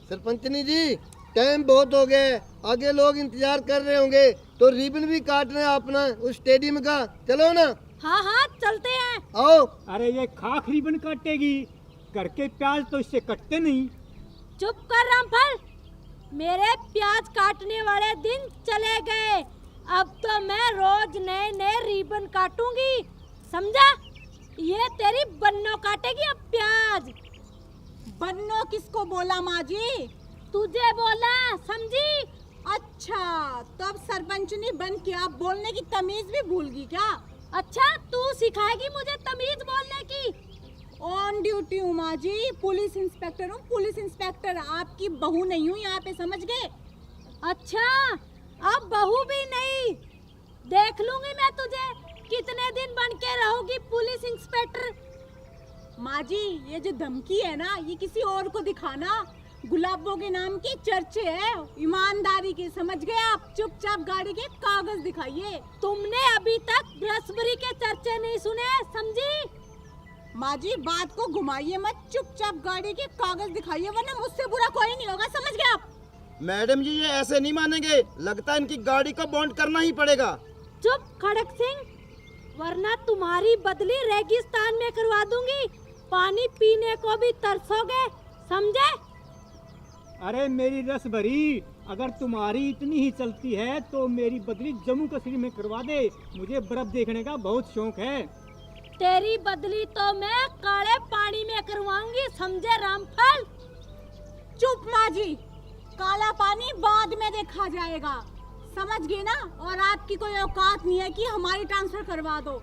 सरपंचनी जी, टाइम बहुत हो गया है, आगे लोग इंतजार कर रहे होंगे, तो रिबन भी काटना है अपना उस स्टेडियम का। चलो ना। हाँ हाँ चलते हैं। आओ। अरे ये खाक रिबन काटेगी, घर के प्याज तो इससे कटते नहीं। चुप कर रामफल, मेरे प्याज काटने वाले दिन चले गए। अब तो मैं रोज नए नए रिबन काटूंगी, समझा? ये तेरी बन्नो काटेगी अब प्याज। बन्नो किसको बोला माँ जी? तुझे बोला, समझी? अच्छा, तो अब सरपंचनी बन के आप बोलने की तमीज भी भूल गई क्या? अच्छा, तू सिखाएगी मुझे तमीज बोलने की? ऑन ड्यूटी हूँ माँ जी, पुलिस इंस्पेक्टर हूँ, पुलिस इंस्पेक्टर। आपकी बहू नहीं हूँ यहाँ पे, समझ गए? अच्छा, अब बहू भी नहीं, देख लूंगी मैं तुझे कितने दिन बन के रहोगी पुलिस इंस्पेक्टर। माँ जी, ये जो धमकी है ना, ये किसी और को दिखाना। गुलाबों के नाम की चर्चे है, ईमानदारी के, समझ गए आप? चुपचाप गाड़ी के कागज दिखाइए। तुमने अभी तक भ्रष्टभरी के चर्चे नहीं सुने, समझी? माँ जी, बात को घुमाइए मत, चुपचाप गाड़ी के कागज दिखाइए, वरना मुझसे बुरा कोई नहीं होगा, समझ गए आप? मैडम जी, ये ऐसे नहीं मानेंगे, लगता है इनकी गाड़ी को बॉन्ड करना ही पड़ेगा। चुप खड़क सिंह, वरना तुम्हारी बदली रेगिस्तान में करवा दूंगी, पानी पीने को भी तरसोगे, समझे? अरे मेरी रस भरी, अगर तुम्हारी इतनी ही चलती है तो मेरी बदली जम्मू कश्मीर में करवा दे, मुझे बर्फ देखने का बहुत शौक है। तेरी बदली तो मैं काले पानी में करवाऊंगी, समझे रामफल? चुप माँ जी, काला पानी बाद में देखा जाएगा, समझ गए ना? और आपकी कोई औकात नहीं है कि हमारी ट्रांसफर करवा दो।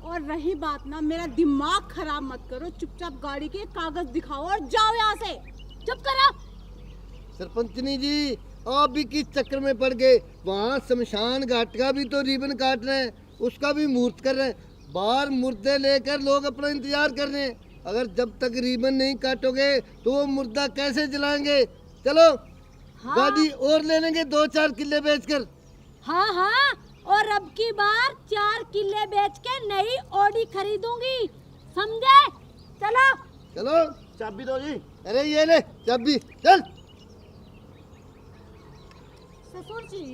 और रही बात ना, मेरा दिमाग खराब मत करो, चुपचाप गाड़ी के कागज दिखाओ और जाओ यहाँ से। चुप करो। सरपंचनी जी, आप भी किस चक्कर में पड़ गए? वहाँ शमशान घाट का भी तो रिबन काट रहे हैं, उसका भी मुहूर्त कर रहे हैं, बाहर मुर्दे लेकर लोग अपना इंतजार कर रहे हैं। अगर जब तक रिबन नहीं काटोगे तो वो मुर्दा कैसे जलाएंगे? चलो। हाँ। गाड़ी और ले लेंगे 2-4 किले बेचकर। हाँ हाँ, और अब की बार 4 किले बेच के नई ऑडी खरीदूंगी, समझे? चलो। चलो। चाबी दो जी। अरे ये ले चाबी, चल। ससुर जी,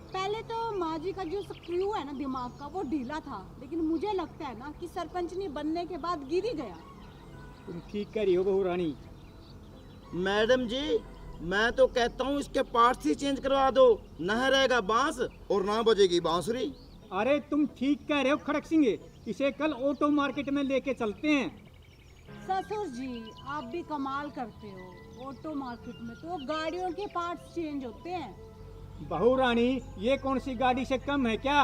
पहले तो माँ जी का जो स्क्रू है ना दिमाग का, वो ढीला था, लेकिन मुझे लगता है ना कि सरपंचनी बनने के बाद गिर ही गया। तुम ठीक कह रही हो बहू रानी। मैडम जी, मैं तो कहता हूँ इसके पार्ट्स ही चेंज करवा दो, न रहेगा बांस और ना बजेगी बांसुरी। अरे तुम ठीक कह रहे हो खड़क सिंह, इसे कल ऑटो मार्केट में लेके चलते हैं। ससुर जी, आप भी कमाल करते हो, ऑटो मार्केट में तो गाड़ियों के पार्ट्स चेंज होते हैं। बहू रानी, ये कौन सी गाड़ी से कम है क्या?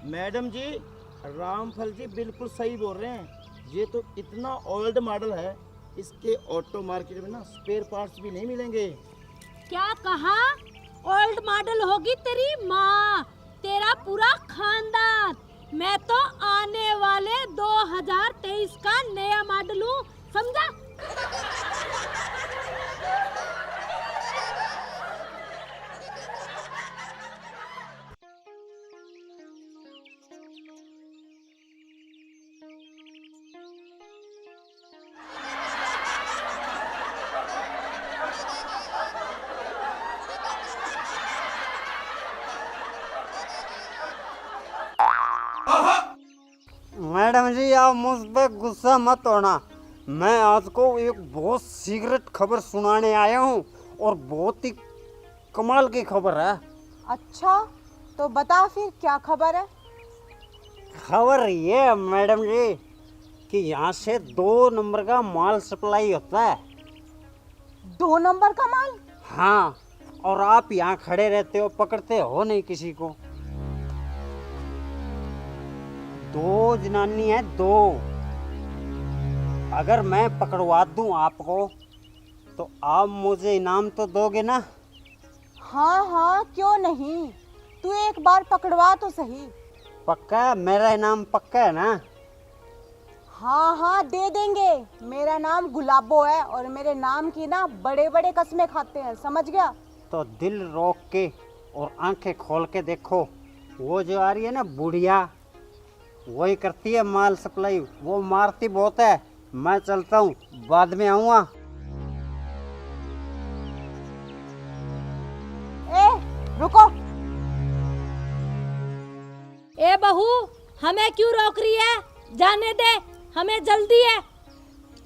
मैडम जी, रामफल जी बिल्कुल सही बोल रहे हैं, ये तो इतना ओल्ड मॉडल है, इसके ऑटो मार्केट में ना स्पेयर पार्ट्स भी नहीं मिलेंगे। क्या कहा? ओल्ड मॉडल होगी तेरी माँ, तेरा पूरा खानदान। मैं तो आने वाले 2023 का नया मॉडल हूँ, समझा? मैडम जी, आप मुझ पर गुस्सा मत होना, मैं आज को एक बहुत सीक्रेट खबर सुनाने आया हूँ और बहुत ही कमाल की खबर है। अच्छा, तो बता फिर क्या खबर है? खबर ये है मैडम जी कि यहाँ से 2 नंबर का माल सप्लाई होता है। 2 नंबर का माल? हाँ, और आप यहाँ खड़े रहते हो, पकड़ते हो नहीं किसी को। 2 जनानी है, 2। अगर मैं पकड़वा दूं आपको तो आप मुझे इनाम तो दोगे ना? हाँ हाँ, क्यों नहीं, तू एक बार पकड़वा तो सही। पक्का? मेरा इनाम पक्का है ना? हाँ हाँ दे देंगे। मेरा नाम गुलाबो है और मेरे नाम की ना बड़े बड़े कस्में खाते हैं, समझ गया? तो दिल रोक के और आंखें खोल के देखो, वो जो आ रही है ना बुढ़िया, वही करती है माल सप्लाई। वो मारती बहुत है। मैं चलता हूँ, बाद में आऊँगा। ए रुको। ए बहू, हमें क्यों रोक रही है? जाने दे, हमें जल्दी है।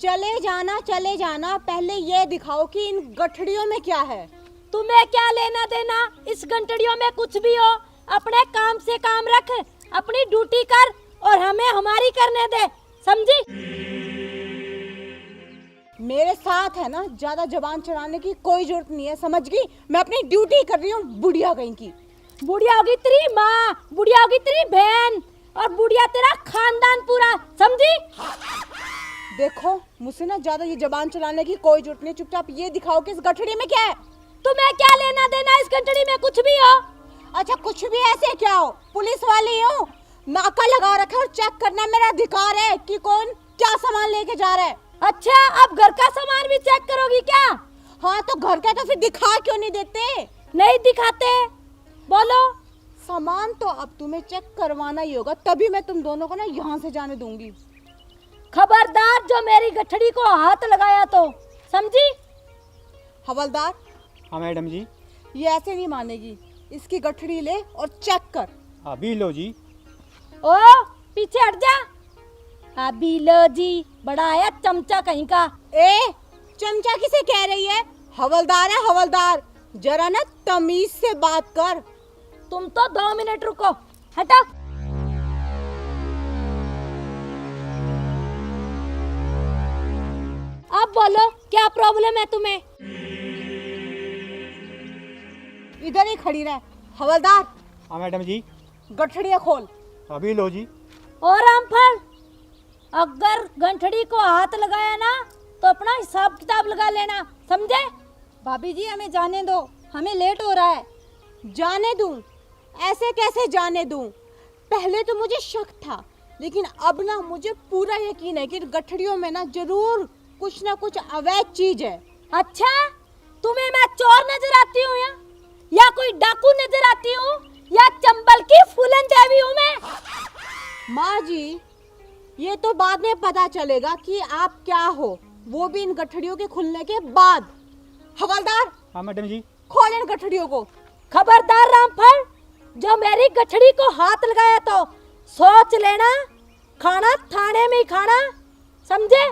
चले जाना, पहले ये दिखाओ कि इन गठड़ियों में क्या है। तुम्हें क्या लेना देना इस घंटड़ियों में? कुछ भी हो, अपने काम से काम रख, अपनी ड्यूटी कर और हमें हमारी करने दे, समझी? मेरे साथ है ना, ज्यादा जबान चढ़ाने की कोई जरूरत नहीं है, समझ गई? मैं अपनी ड्यूटी कर रही हूँ, बुढ़िया कहीं की। बुढ़िया होगी तेरी माँ, बुढ़िया होगी तेरी बहन और बुढ़िया तेरा खानदान पूरा, समझी? देखो, मुझसे ना ज्यादा ये जबान चलाने की कोई जरूरत नहीं। चुपचाप ये दिखाओ कि इस गठड़ी में क्या है। तुम्हें क्या लेना देना इस घंटड़ी में? कुछ भी हो। अच्छा, कुछ भी ऐसे क्या हो, पुलिस वाली हूँ, नाका लगा रखा है और चेक करना मेरा अधिकार है कि कौन क्या सामान लेके जा रहा है। अच्छा, अब घर का सामान भी चेक करोगी क्या? हाँ तो घर का तो फिर दिखा क्यों नहीं देते? नहीं दिखाते, बोलो। सामान तो अब तुम्हें चेक करवाना ही होगा, तभी मैं तुम दोनों को ना यहाँ से जाने दूंगी। खबरदार जो मेरी गठड़ी को हाथ लगाया तो, समझी? हवलदार, हाँ मैडम जी। ये ऐसे नहीं मानेगी, इसकी गठड़ी ले और चेक कर। अभी लो जी। ओ पीछे हट जा। अभी लो जी, बड़ा आया चमचा कहीं का। ए, चमचा किसे कह रही है? हवलदार है हवलदार, जरा ना तमीज से बात कर। तुम तो 2 मिनट रुको, हटो। अब बोलो, क्या प्रॉब्लम है तुम्हें? इधर ही खड़ी रह। हवलदार, हाँ मैडम जी। गठड़ियाँ खोल। अभी लो जी। और रामफल, अगर गंठड़ी को हाथ लगाया ना तो अपना हिसाब किताब लगा लेना, समझे? भाभी जी हमें जाने दो, हमें लेट हो रहा है। जाने दूं? ऐसे कैसे जाने दूं? पहले तो मुझे शक था, लेकिन अब ना मुझे पूरा यकीन है कि गठड़ियों में ना जरूर कुछ ना कुछ अवैध चीज है। अच्छा, तुम्हें मैं चोर नजर आती हूँ या कोई डाकू नजर आती हूँ या चंबल की फूलन देवी हूँ मैं? माँ जी, ये तो बाद में पता चलेगा कि आप क्या हो, वो भी इन गठड़ियों के खुलने के बाद। हवलदार, हाँ मैडम जी। खोल इन गठड़ियों को। खबरदार रामफल, जो मेरी गठड़ी को हाथ लगाया तो सोच लेना, खाना थाने में ही खाना, समझे?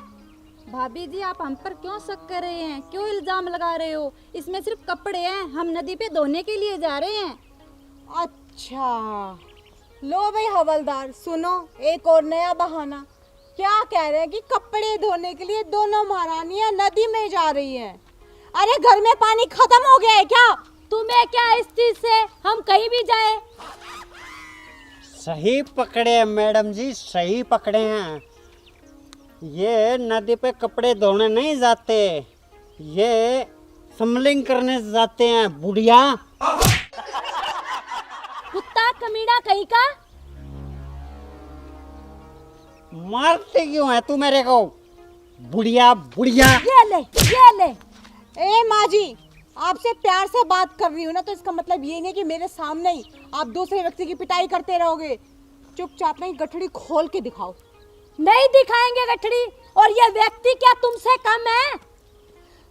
भाभी जी आप हम पर क्यों शक कर रहे हैं, क्यों इल्जाम लगा रहे हो? इसमें सिर्फ कपड़े हैं, हम नदी पे धोने के लिए जा रहे हैं। अच्छा, लो भाई हवलदार, सुनो एक और नया बहाना। क्या कह रहे हैं कि कपड़े धोने के लिए दोनों महारानियां नदी में जा रही हैं। अरे घर में पानी खत्म हो गया है क्या? तुम्हें क्या इस चीज से, हम कहीं भी जाए? सही पकड़े हैं मैडम जी, सही पकड़े हैं। ये नदी पे कपड़े धोने नहीं जाते, ये स्मगलिंग करने जाते हैं बुढ़िया। कुत्ता कमीना कहीं का। मारते क्यों है तू मेरे को? बुढ़िया बुढ़िया। ये ले, ये ले। ए माँ जी, आपसे प्यार से बात कर रही हूँ ना, तो इसका मतलब ये नहीं कि मेरे सामने ही आप दूसरे व्यक्ति की पिटाई करते रहोगे। चुपचाप नहीं गठड़ी खोल के दिखाओ। नहीं दिखाएंगे गठड़ी, और ये व्यक्ति क्या तुमसे कम है?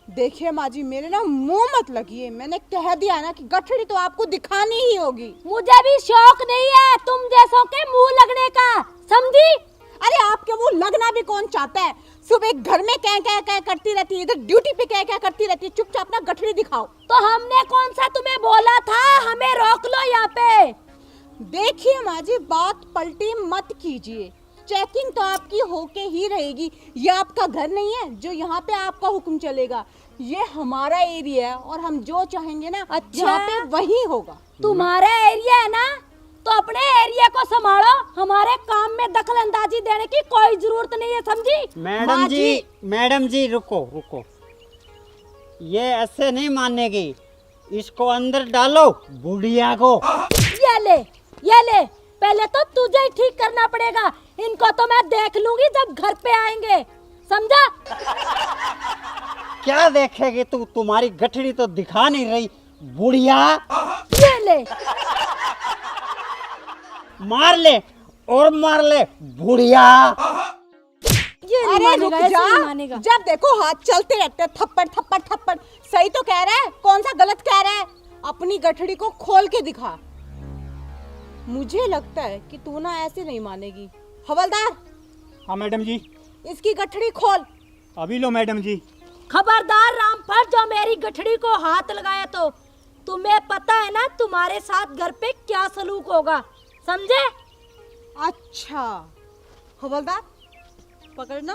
देखिए माँ जी, मेरे ना मुंह मत लगिए, मैंने कह दिया ना कि गठड़ी तो आपको दिखानी ही होगी। मुझे भी शौक नहीं है तुम जैसों के मुंह लगने का, समझी? अरे आपके मुंह लगना भी कौन चाहता है? सुबह घर में क्या करती रहती है, इधर ड्यूटी पे क्या करती रहती है। चुपचाप ना गठड़ी दिखाओ। तो हमने कौन सा तुम्हें बोला था हमें रोक लो यहाँ पे? देखिए माँ जी, बात पलटी मत कीजिए, चेकिंग तो आपकी होके ही रहेगी। ये आपका घर नहीं है जो यहाँ पे आपका हुक्म चलेगा, ये हमारा एरिया है और हम जो चाहेंगे ना अच्छा? यहाँ पे वही होगा। तुम्हारा एरिया है ना, तो अपने एरिया को संभालो, हमारे काम में दखल अंदाजी देने की कोई जरूरत नहीं है, समझी? मैडम जी रुको रुको, ये ऐसे नहीं मानेगी, इसको अंदर डालो बुढ़िया को। ये ले, ये ले, पहले तो तुझे ही ठीक करना पड़ेगा। इनको तो मैं देख लूंगी जब घर पे आएंगे, समझा? क्या देखेगी तू? तुम्हारी गठड़ी तो दिखा नहीं रही बुढ़िया। ये ले। मार ले और मार ले बुढ़िया। ये नहीं अरे मानेगा, रुक ऐसे जा, नहीं मानेगा। जब देखो हाथ चलते रहते हैं, थप्पड़ थप्पड़ थप्पड़। सही तो कह रहा है, कौन सा गलत कह रहा है? अपनी गठड़ी को खोल के दिखा। मुझे लगता है कि तू ना ऐसे नहीं मानेगी। हवलदार, हाँ मैडम जी, इसकी गठड़ी खोल। अभी लो मैडम जी। खबरदार रामफल, जो मेरी गठड़ी को हाथ लगाया तो तुम्हें पता है ना तुम्हारे साथ घर पे क्या सलूक होगा, समझे? अच्छा हवलदार, पकड़ना।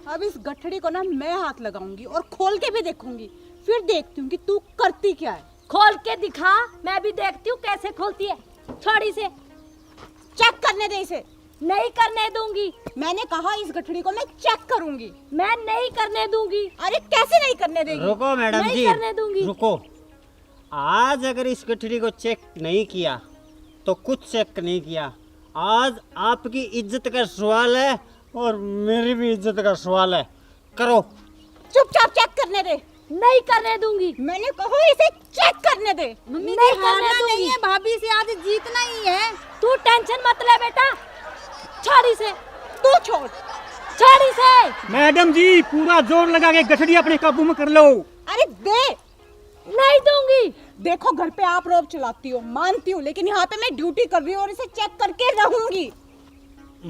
अब इस गठड़ी को ना मैं हाथ लगाऊंगी और खोल के भी देखूंगी, फिर देखती हूँ कि तू करती क्या है। खोल के दिखा, मैं भी देखती हूँ कैसे खोलती है। छोड़ी से। चेक करने दे इसे। नहीं करने दूंगी। मैंने कहा इस गठड़ी को मैं चेक करूंगी। मैं नहीं करने दूंगी। अरे कैसे नहीं करने देगी? रुको मैडम नहीं जी, करने दूंगी। रुको। आज अगर इस गठड़ी को चेक नहीं किया तो कुछ चेक नहीं किया। आज आपकी इज्जत का सवाल है और मेरी भी इज्जत का सवाल है। करो। चुपचाप चेक करने दे। नहीं करने दूंगी। मैंने कहा इसे चेक करने दे। मम्मी नहीं जी, हारना करने नहीं दूंगी। है, भाभी से आज जीतना ही है। तू टेंशन मत ले बेटा। छोड़ी से। तू छोड़। छोड़ी से। मैडम जी, पूरा जोर लगा के गठड़ी अपने काबू में कर लो। अरे दे। नहीं दूंगी। देखो घर पे आप रोब चलाती हो, मानती हूँ, लेकिन यहाँ पे मैं ड्यूटी कर रही हूँ और इसे चेक करके रहूंगी।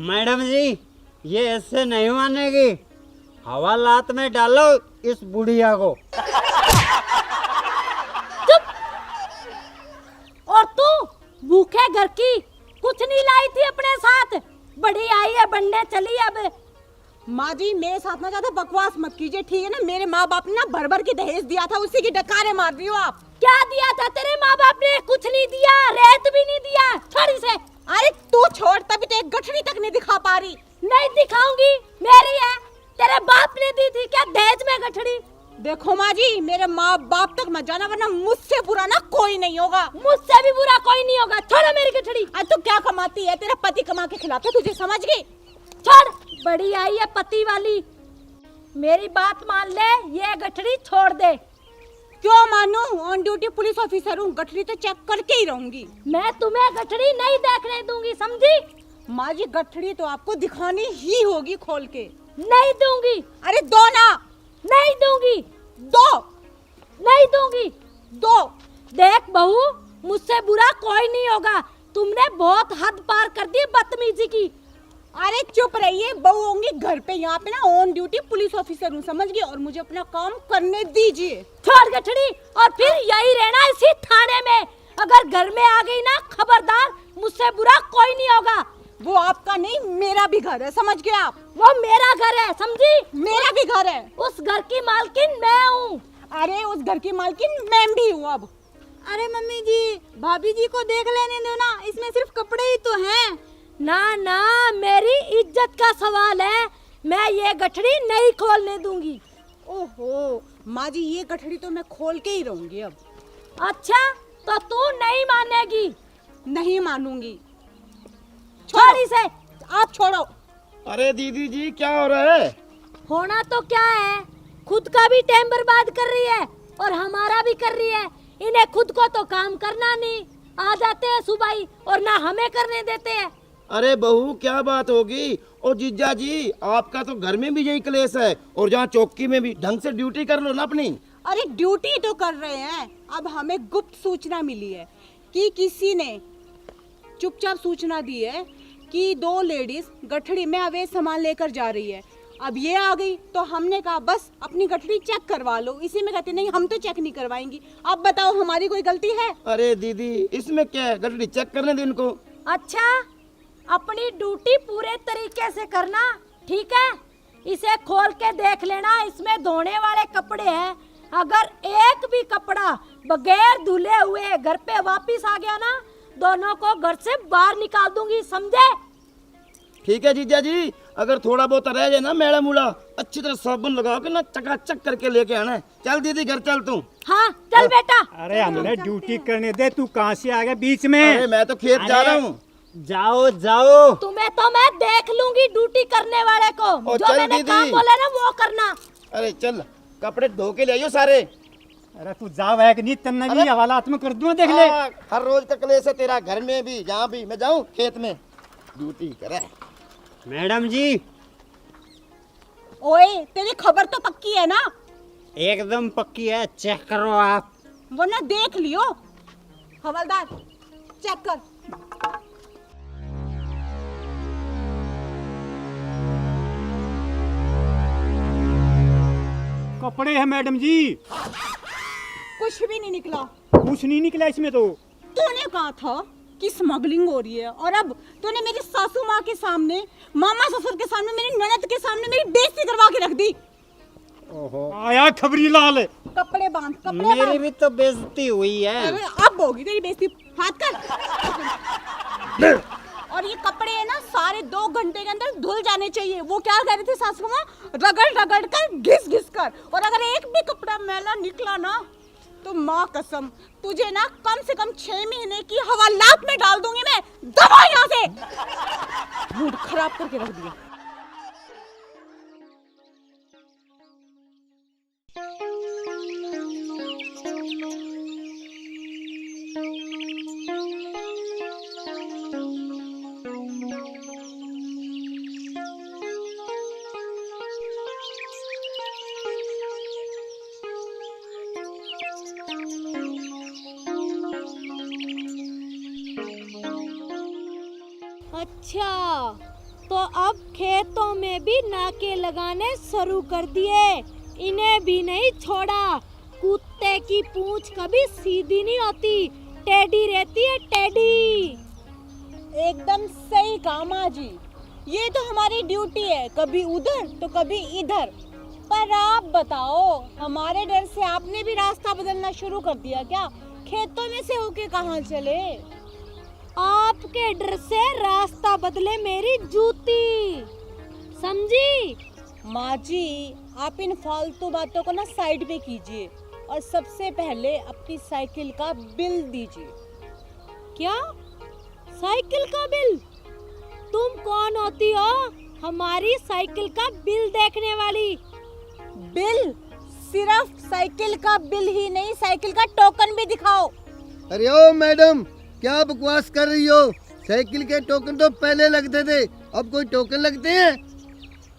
मैडम जी, ये ऐसे नहीं मानेगी। हवालात में डालो इस बुढ़िया को। और तू भूखे घर की कुछ नहीं लाई थी अपने साथ, बड़ी आई है बनने चली अब। माँ जी, मेरे साथ ना ज्यादा बकवास मत कीजिए, ठीक है ना? मेरे माँ बाप ने ना भर भर के दहेज दिया था, उसी की डकारे मार रही हो आप। क्या दिया था तेरे माँ बाप ने? कुछ नहीं दिया, रेत भी नहीं दिया। छोड़ी से। अरे तू छोड़, तभी तो एक गठड़ी तक नहीं दिखा पा रही। नहीं दिखाऊंगी, मेरी है। तेरे बाप ने दी थी क्या दहेज में गठड़ी? देखो माँ जी, मेरे माँ बाप तक मत जाना, वरना मुझसे बुरा ना कोई नहीं होगा। मुझसे भी बुरा कोई नहीं होगा। छोड़ो मेरी गठड़ी। आज तू क्या कमाती है? तेरा पति कमा के खिलाता, तुझे समझ गई? छोड़, बड़ी आई है पति वाली। मेरी बात मान ले, ये गठड़ी छोड़ दे। क्यों मानू? ऑन ड्यूटी पुलिस ऑफिसर हूँ, गठड़ी तो चेक करके ही रहूंगी। मैं तुम्हें गठड़ी नहीं देखने दूंगी, समझी? माँ जी, गठड़ी तो आपको दिखानी ही होगी खोल के। नहीं दूंगी। अरे दो ना। नहीं दूंगी। दो। नहीं दूंगी। दो। देख बहू, मुझसे बुरा कोई नहीं होगा। तुमने बहुत हद पार कर दी बदतमीजी की। अरे चुप रहिए, बहू होंगी घर पे, यहाँ पे ना ऑन ड्यूटी पुलिस ऑफिसर हूँ, समझ गए? और मुझे अपना काम करने दीजिए। छोड़ गठड़ी, और फिर यही रहना इसी थाने में। अगर घर में आ गई ना, खबरदार, मुझसे बुरा कोई नहीं होगा। वो आपका नहीं, मेरा भी घर है, समझ गए आप? वो मेरा घर है, समझी? मेरा भी घर है। उस घर की मालकिन मैं हूँ। अरे उस घर की मालकिन मैं भी हूँ अब। अरे मम्मी जी, भाभी जी को देख लेने दो ना, इसमें सिर्फ कपड़े ही तो हैं। ना ना, मेरी इज्जत का सवाल है। मैं ये गठड़ी नहीं खोलने दूंगी। ओहो माँ जी, ये गठड़ी तो मैं खोल के ही रहूंगी अब। अच्छा, तो तू नहीं मानेगी? नहीं मानूंगी। छोड़ी से। आप छोड़ो। अरे दीदी जी, क्या हो रहा है? होना तो क्या है, खुद का भी टाइम बर्बाद कर रही है और हमारा भी कर रही है। इन्हें खुद को तो काम करना नहीं, आ जाते हैं सुबह ही और ना हमें करने देते हैं। अरे बहू, क्या बात होगी? और जीजा जी, आपका तो घर में भी यही क्लेश है और जहाँ चौकी में भी ढंग से ड्यूटी कर लो ना अपनी। अरे ड्यूटी तो कर रहे हैं, अब हमें गुप्त सूचना मिली है कि किसी ने चुपचाप सूचना दी है कि 2 लेडीज गठड़ी में अवैध सामान लेकर जा रही है। अब ये आ गई तो हमने कहा बस अपनी गठड़ी चेक करवा लो। इसी में कहते नहीं, हम तो चेक नहीं करवाएंगी। अब बताओ, हमारी कोई गलती है? अरे दीदी, इसमें क्या है? गठड़ी चेक करने दो इनको। अच्छा, अपनी ड्यूटी पूरे तरीके से करना, ठीक है? इसे खोल के देख लेना, इसमें धोने वाले कपड़े हैं। अगर एक भी कपड़ा बगैर धुले हुए घर पे वापस आ गया ना, दोनों को घर से बाहर निकाल दूंगी, समझे? ठीक है जीजा जी, अगर थोड़ा बहुत रह जाए ना मैडम मुड़ा, अच्छी तरह साबुन लगाओ के ना चकाचक करके लेके आना है। चल दीदी, घर चल तू। हाँ चल बेटा। अरे हमने ड्यूटी करने दे, तू कहाँ से आ गया बीच में? अरे मैं तो खेत जा रहा हूँ। जाओ जाओ। तुम्हें तो मैं देख लूंगी ड्यूटी करने वाले को। ओ, जो चल मैंने दीदी। काम बोला ना वो करना। अरे चल कपड़े धो के ले आइयो सारे। अरे तू जा है कि नहीं, तन्ने भी अरे- हवालात में कर दूं, देख ले। हाँ, हर रोज का क्लेश है तेरा, घर में भी जहाँ भी। मैं जाऊँ खेत में ड्यूटी करे। मैडम जी ओए तेरी खबर तो पक्की है ना, एकदम पक्की है, चेक करो आप। वरना देख लियो। हवलदार चेक कर। कपड़े हैं मैडम जी, कुछ भी नहीं निकला। कुछ नहीं निकला इसमें तो। तूने कहा था कि स्मगलिंग हो रही है, और अब तूने मेरी सासू माँ के सामने, मामा ससुर के सामने, मेरी ननद के सामने मेरी बेइज्जती करवा के रख दी। ओहो, आया खबरी लाल। कपड़े बांध, कपड़े मेरी बांध। भी तो बेइज्जती हुई है। अरे अब होगी तेरी बेइज्जती, हाथ कर। और ये कपड़े है ना सारे 2 घंटे के अंदर धुल जाने चाहिए। वो क्या कह रही थी सासू माँ, रगड़ रगड़ कर, घिस घिस कर। और अगर एक भी कपड़ा मैला निकला ना तो माँ कसम तुझे ना कम से कम 6 महीने की हवालात में डाल दूंगी मैं। दबा यहाँ से। मूड खराब करके रख दिया। अच्छा, तो अब खेतों में भी नाके लगाने शुरू कर दिए। इन्हें भी नहीं छोड़ा। कुत्ते की पूंछ कभी सीधी नहीं होती, टेढ़ी रहती है, टेढ़ी। एकदम सही कहा माँ जी। ये तो हमारी ड्यूटी है, कभी उधर तो कभी इधर। पर आप बताओ, हमारे डर से आपने भी रास्ता बदलना शुरू कर दिया क्या? खेतों में से होके कहाँ चले? आपके डर से रास्ता बदले मेरी जूती, समझी? माँ जी, आप इन फालतू बातों को ना साइड पे कीजिए और सबसे पहले अपनी साइकिल का बिल दीजिए। क्या? साइकिल का बिल? तुम कौन होती हो हमारी साइकिल का बिल देखने वाली? बिल? सिर्फ साइकिल का बिल ही नहीं, साइकिल का टोकन भी दिखाओ। अरे ओ मैडम, क्या बकवास कर रही हो? साइकिल के टोकन तो पहले लगते थे, अब कोई टोकन लगते हैं?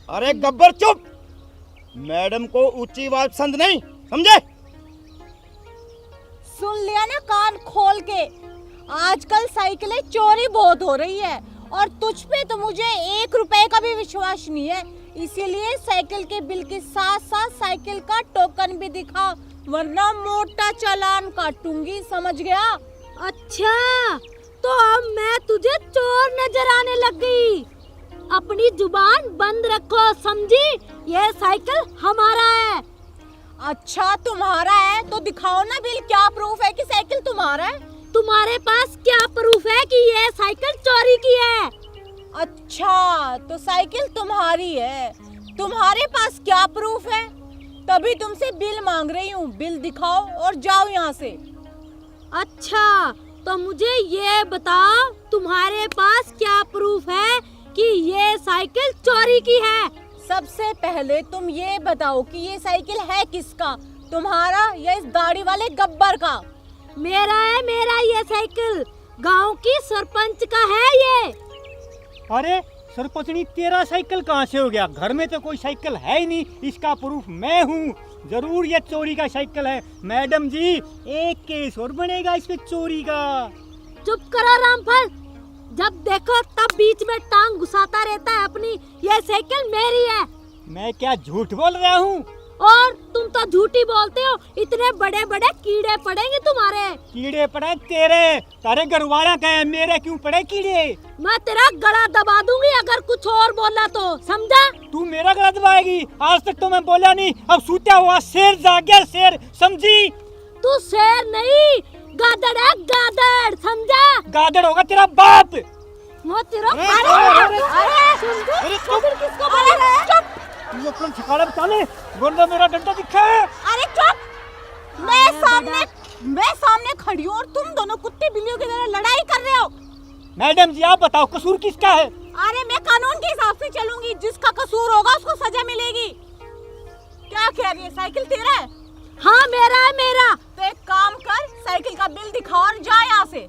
अरे गब्बर चुप। मैडम को ऊंची आवाज पसंद नहीं, समझे? सुन लिया ना कान खोल के। आजकल साइकिलें चोरी बहुत हो रही है और तुझ पे तो मुझे 1 रुपए का भी विश्वास नहीं है। इसीलिए साइकिल के बिल के साथ साथ साइकिल का टोकन भी दिखा, वरना मोटा चालान काटूंगी, समझ गया? अच्छा, तो अब मैं तुझे चोर नजर आने लग गई। अपनी जुबान बंद रखो, समझी? यह साइकिल हमारा है। अच्छा तुम्हारा है तो दिखाओ ना बिल, क्या प्रूफ है कि साइकिल तुम्हारा है? तुम्हारे पास क्या प्रूफ है कि यह साइकिल चोरी की है? अच्छा, तो साइकिल तुम्हारी है, तुम्हारे पास क्या प्रूफ है? तभी तुमसे बिल मांग रही हूँ। बिल दिखाओ और जाओ यहाँ से। अच्छा, तो मुझे ये बताओ, तुम्हारे पास क्या प्रूफ है कि ये साइकिल चोरी की है? सबसे पहले तुम ये बताओ कि ये साइकिल है किसका, तुम्हारा या इस दाढ़ी वाले गब्बर का? मेरा है, मेरा ये साइकिल। गांव की सरपंच का है ये। अरे सरपंचनी, तेरा साइकिल कहाँ से हो गया? घर में तो कोई साइकिल है ही नहीं, इसका प्रूफ मैं हूँ। जरूर ये चोरी का साइकिल है। मैडम जी, एक केस और बनेगा इस पे चोरी का। चुप करो रामफल, जब देखो तब बीच में टांग घुसाता रहता है अपनी। ये साइकिल मेरी है। मैं क्या झूठ बोल रहा हूँ? और तुम तो झूठी बोलते हो। इतने बड़े बड़े कीड़े पड़ेंगे तुम्हारे। कीड़े पड़े तेरे, तारे घर वाला कहे, मेरे क्यों पड़े कीड़े? मैं तेरा गला दबा दूंगी अगर कुछ और बोला तो, समझा? तू मेरा गला दबाएगी? आज तक तो मैं बोला नहीं, अब सूता हुआ शेर जाग गया, शेर, समझी? तू शेर नहीं, गादड़ है, गादड़, समझा? गादड़ होगा तेरा बाप। वो तेरा तू अपना ठिकाना बता ले, वरना मेरा डंडा दिखा है। अरे चुप! मैं सामने खड़ी हूँ और तुम दोनों कुत्ते बिल्लियों की तरह लड़ाई कर रहे हो। मैडम जी आप बताओ कसूर किसका है? अरे मैं कानून के हिसाब से चलूंगी, जिसका कसूर होगा उसको सजा मिलेगी। क्या कह रही है, साइकिल तेरा है? हाँ मेरा है मेरा। तो एक काम कर, साइकिल का बिल दिखा और जा यहाँ से।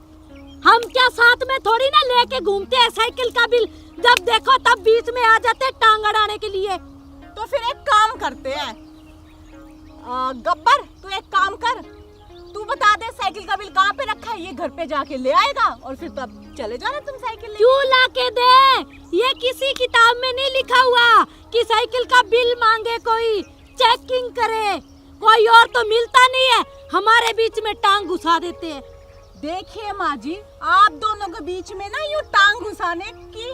हम क्या साथ में थोड़ी ना लेके घूमते हैं साइकिल का बिल, जब देखो तब बीच में आ जाते हैं टांग अड़ाने के लिए। तो फिर एक काम करते हैं, गब्बर तू एक काम कर, तू बता दे साइकिल का बिल कहाँ पे रखा है, ये घर पे जाके ले आएगा और फिर तब चले जाना तुम साइकिल लेके। क्यों ला के दे? ये किसी किताब में नहीं लिखा हुआ कि साइकिल का बिल मांगे कोई, चेकिंग करे। कोई और तो मिलता नहीं है, हमारे बीच में टांग घुसा देते हैं। देखिए माँ जी, आप दोनों के बीच में ना यूँ टांग घुसाने की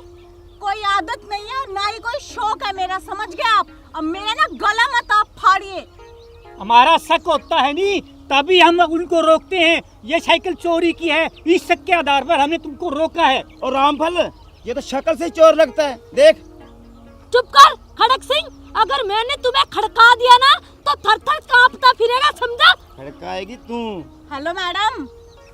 कोई आदत नहीं है, ना ही कोई शौक है मेरा, समझ गए आप? अब मेरा ना गला मत आप फाड़िए। हमारा शक होता है नहीं तभी हम उनको रोकते हैं। ये साइकिल चोरी की है, इस शक के आधार पर हमने तुमको रोका है। और रामफल, ये तो शक्ल से चोर लगता है, देख। चुप कर खड़क सिंह, अगर मैंने तुम्हें खड़का दिया ना तो थर थर कांपता फिरेगा, समझा? खड़काएगी तू। हेलो मैडम,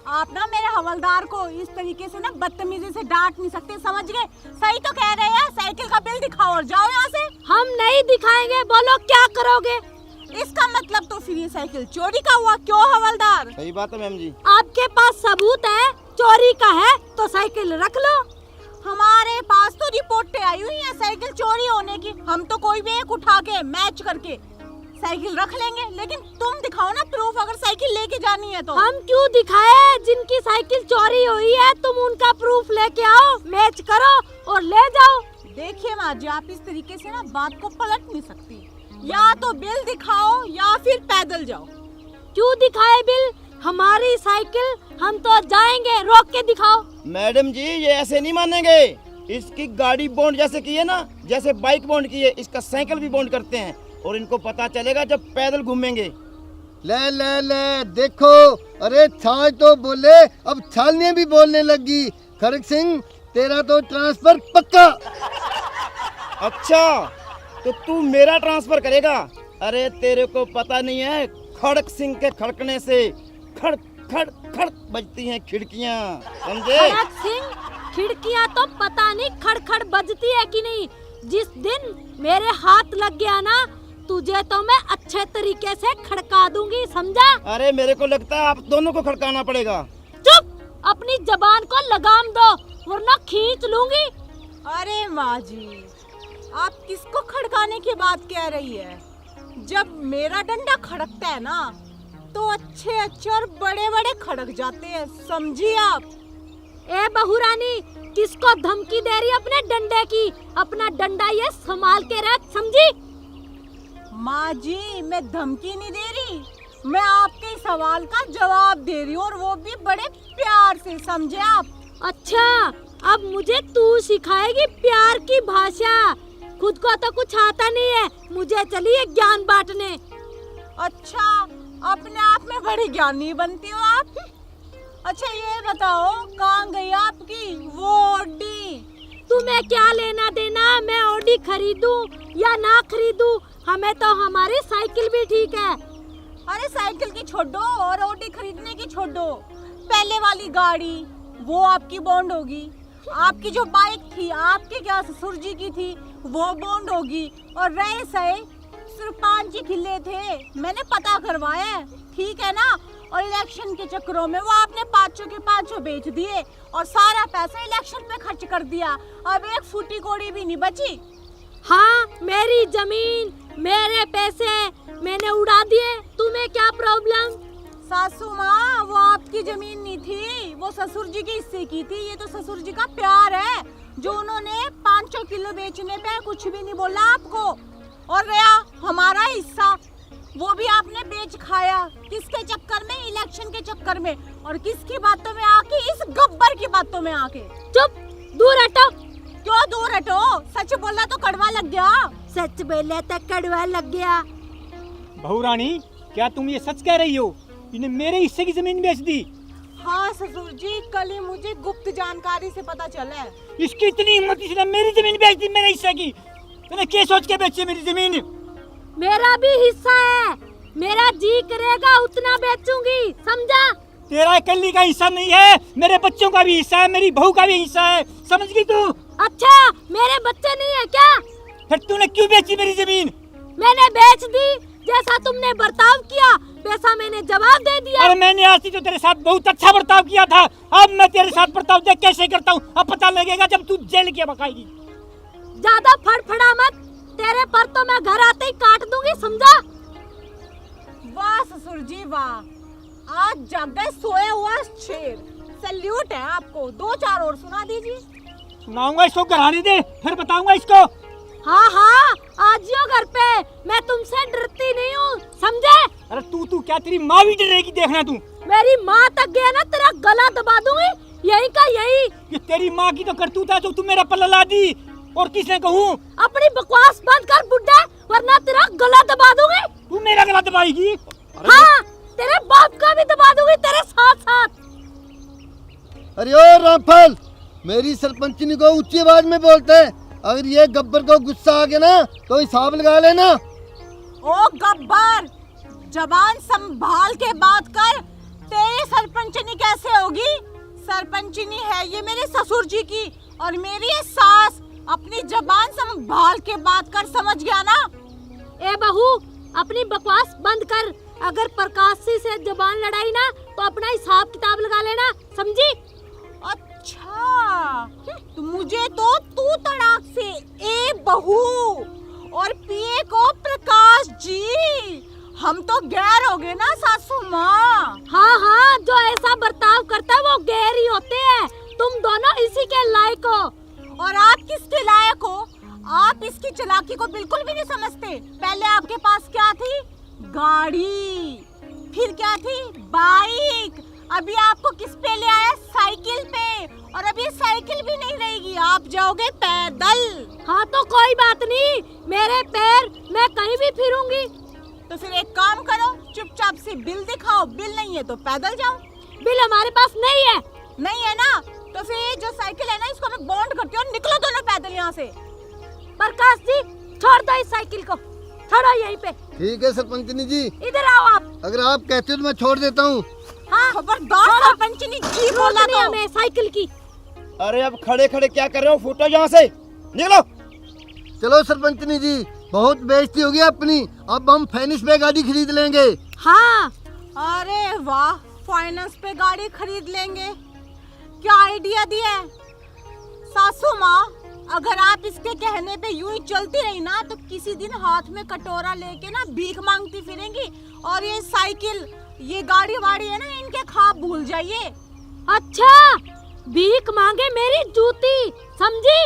आप ना मेरे हवलदार को इस तरीके से ना बदतमीजी से डांट नहीं सकते, समझ गए? सही तो कह रहे हैं, साइकिल का बिल दिखाओ और जाओ यहाँ से। हम नहीं दिखाएंगे, बोलो क्या करोगे? इसका मतलब तो फिर ये साइकिल चोरी का हुआ, क्यों हवलदार? सही बात है मैम जी। आपके पास सबूत है चोरी का है तो साइकिल रख लो। हमारे पास तो रिपोर्टें आई हुई है साइकिल चोरी होने की, हम तो कोई भी एक उठा के मैच करके साइकिल रख लेंगे, लेकिन तुम दिखाओ ना प्रूफ, अगर साइकिल लेके जानी है तो। हम क्यों दिखाए? जिनकी साइकिल चोरी हुई है तुम उनका प्रूफ लेके आओ, मैच करो और ले जाओ। देखिए माँ जी, आप इस तरीके से ना बात को पलट नहीं सकती, या तो बिल दिखाओ या फिर पैदल जाओ। क्यों दिखाए बिल? हमारी साइकिल, हम तो जाएंगे, रोक के दिखाओ। मैडम जी ये ऐसे नहीं मानेंगे, इसकी गाड़ी बॉन्ड जैसे की है ना, जैसे बाइक बॉन्ड की है, इसका साइकिल भी बॉन्ड करते हैं और इनको पता चलेगा जब पैदल घूमेंगे। ले ले ले देखो, अरे छाछ तो बोले, अब छालने भी बोलने लगी। खड़क सिंह तेरा तो ट्रांसफर पक्का। अच्छा तो तू मेरा ट्रांसफर करेगा? अरे तेरे को पता नहीं है, खड़क सिंह के खड़कने से खड़ खड़ खड़ बजती हैं खिड़कियां, समझे? खड़क सिंह, खिड़कियां तो पता नहीं खड़खड़ बजती है कि नहीं। जिस दिन मेरे हाथ लग गया ना, तुझे तो मैं अच्छे तरीके से खड़का दूंगी, समझा? अरे मेरे को लगता है आप दोनों को खड़काना पड़ेगा। चुप, अपनी जबान को लगाम दो वरना खींच लूंगी। अरे माँ जी, आप किसको खड़काने की बात कह रही है? जब मेरा डंडा खड़कता है ना तो अच्छे अच्छे और बड़े बड़े खड़क जाते हैं, समझिए आप? ए बहुरानी, किसको धमकी दे रही है अपने डंडे की? अपना डंडा ये संभाल के रख, समझी? माँ जी मैं धमकी नहीं दे रही, मैं आपके सवाल का जवाब दे रही हूँ और वो भी बड़े प्यार से, समझे आप? अच्छा, अब मुझे तू सिखाएगी प्यार की भाषा। खुद को तो कुछ आता नहीं है, मुझे चलिए ज्ञान बांटने। अच्छा, अपने आप में बड़ी ज्ञानी बनती हो आप। अच्छा ये बताओ, कहाँ गई आपकी वो ऑडी? तुम्हें क्या लेना देना मैं ऑडी खरीदूं या ना खरीदूं? हमें तो हमारी साइकिल भी ठीक है। अरे साइकिल की छोड़ो और ऑडी खरीदने की छोड़ो, पहले वाली गाड़ी वो आपकी बॉन्ड होगी, आपकी जो बाइक थी आपके क्या ससुर जी की थी वो बॉन्ड होगी, और रहे सहे सिर्फ 5 ही किले थे, मैंने पता करवाया है, ठीक है ना? और इलेक्शन के चक्करों में वो आपने 500 के 500 बेच दिए और सारा पैसा इलेक्शन पे खर्च कर दिया, अब एक फूटी कोड़ी भी नहीं बची। हाँ, मेरी जमीन, मेरे पैसे मैंने उड़ा दिए, तुम्हें क्या प्रॉब्लम? सासू माँ, वो आपकी जमीन नहीं थी, वो ससुर जी के हिस्से की थी, ये तो ससुर जी का प्यार है जो उन्होंने 500 किलो बेचने पे कुछ भी नहीं बोला आपको। और रहा हमारा हिस्सा, वो भी आपने बेच खाया, किसके चक्कर में? इलेक्शन के चक्कर में, और किसकी बातों में आके? इस गब्बर की बातों में आके। चुप, दूर हटो। क्यों दूर हटो? सच बोला तो कड़वा लग गया। सच बोले तो कड़वा लग गया। बहुरानी, क्या तुम ये सच कह रही हो? इन्हें मेरे हिस्से की जमीन बेच दी? हाँ ससुर जी, कल ही मुझे गुप्त जानकारी से पता चला है। इसकी इतनी हिम्मत, इसने मेरी जमीन बेच दी, मेरे हिस्से की। तूने क्या सोच के बेची मेरी जमीन? मेरा भी हिस्सा है, मेरा जी करेगा उतना बेचूंगी, समझा? तेरा अकेली का हिस्सा नहीं है, मेरे बच्चों का भी हिस्सा है, मेरी बहू का भी हिस्सा है, समझ गई तू? अच्छा मेरे बच्चे नहीं है क्या? फिर तूने क्यों बेची मेरी जमीन? मैंने बेच दी, जैसा तुमने बर्ताव किया वैसा मैंने जवाब दे दिया। और मैंने आज तो तेरे साथ बहुत अच्छा बर्ताव किया था, अब मैं तेरे साथ बर्ताव देख कैसे करता हूँ अब पता लगेगा जब तू जेल के बकाएगी। ज्यादा फड़फड़ा मत, तेरे पर तो मैं घर आते ही काट दूंगी, समझा? वाह ससुर जी वाह, आज जग गए सोया हुआ शेर। सैल्यूट है आपको, 2-4 और सुना दीजिए। सुनाऊंगा इसको, घराने दे फिर बताऊंगा इसको। हाँ हाँ आ जियो घर पे, मैं तुमसे डरती नहीं हूँ, समझे? अरे तू क्या, तेरी माँ भी डरेगी, देखना तू। मेरी माँ तक गया ना तेरा गला दबा दूंगी, यही का यही। ये तेरी माँ की तो करतूत है जो तू मेरे पल्ला ला दी, और किसने कहूँ? अपनी बकवास बंद कर बुड्ढा, वरना तेरा गला दबा दूंगी। तू मेरा गला दबाएगी? हाँ तेरे बाप का भी दबा दूंगी तेरे साथ साथ। अरे ओ रामफल, मेरी सरपंचनी को ऊंची आवाज में बोलते हैं, अगर ये गब्बर को गुस्सा आ गया ना तो हिसाब लगा लेना। ओ गब्बर, जबान संभाल के बात कर, तेरी सरपंचनी कैसे होगी? सरपंचनी है ये मेरे ससुर जी की, और मेरी ये सास। अपनी जबान संभाल के बात कर, समझ गया ना? ए बहू अपनी बकवास बंद कर, अगर प्रकाशी से जबान लड़ाई ना तो अपना हिसाब किताब लगा लेना, समझी? अच्छा तो मुझे तो तू तड़ाक से ए बहू और पिए को प्रकाश जी, हम तो गैर हो गए ना सासू माँ। हाँ हाँ जो ऐसा बर्ताव करता है वो गैर ही होते हैं, तुम दोनों इसी के लायक हो। और आप किसके लायक हो? आप इसकी चालाकी को बिल्कुल भी नहीं समझते। पहले आपके पास क्या थी? गाड़ी, फिर क्या थी? बाइक, अभी आपको किस पे ले आया? साइकिल पे, और अभी साइकिल भी नहीं रहेगी, आप जाओगे पैदल। हाँ तो कोई बात नहीं, मेरे पैर मैं कहीं भी फिरूंगी। तो फिर एक काम करो, चुपचाप से बिल दिखाओ, बिल नहीं है तो पैदल जाओ। बिल हमारे पास नहीं है। नहीं है ना, तो फिर ये जो साइकिल है ना इसको मैं बॉन्ड करती हूँ, निकलो दोनों पैदल यहाँ से। प्रकाश जी छोड़ दो इस साइकिल को, छोड़ो यहीं पे। ठीक है सरपंचनी जी, इधर आओ आप। अगर आप कहते हो तो मैं छोड़ देता हूँ। हाँ खबरदार सरपंचनी जी बोला नहीं तो। हमें साइकिल की। अरे अब खड़े खड़े क्या कर रहे हो, फूटो यहाँ से, निकलो। चलो सरपंचनी जी, बहुत बेइज्जती होगी अपनी, अब हम फाइनेंस पे गाड़ी खरीद लेंगे। हाँ अरे वाह, फाइनेंस पे गाड़ी खरीद लेंगे, क्या आइडिया दिया है सासू माँ। अगर आप इसके कहने पे यूं ही चलती रही ना तो किसी दिन हाथ में कटोरा लेके ना भीख मांगती फिरेंगी, और ये साइकिल ये गाड़ी वाड़ी है ना इनके ख्वाब भूल जाइए। अच्छा भीख मांगे मेरी जूती, समझी?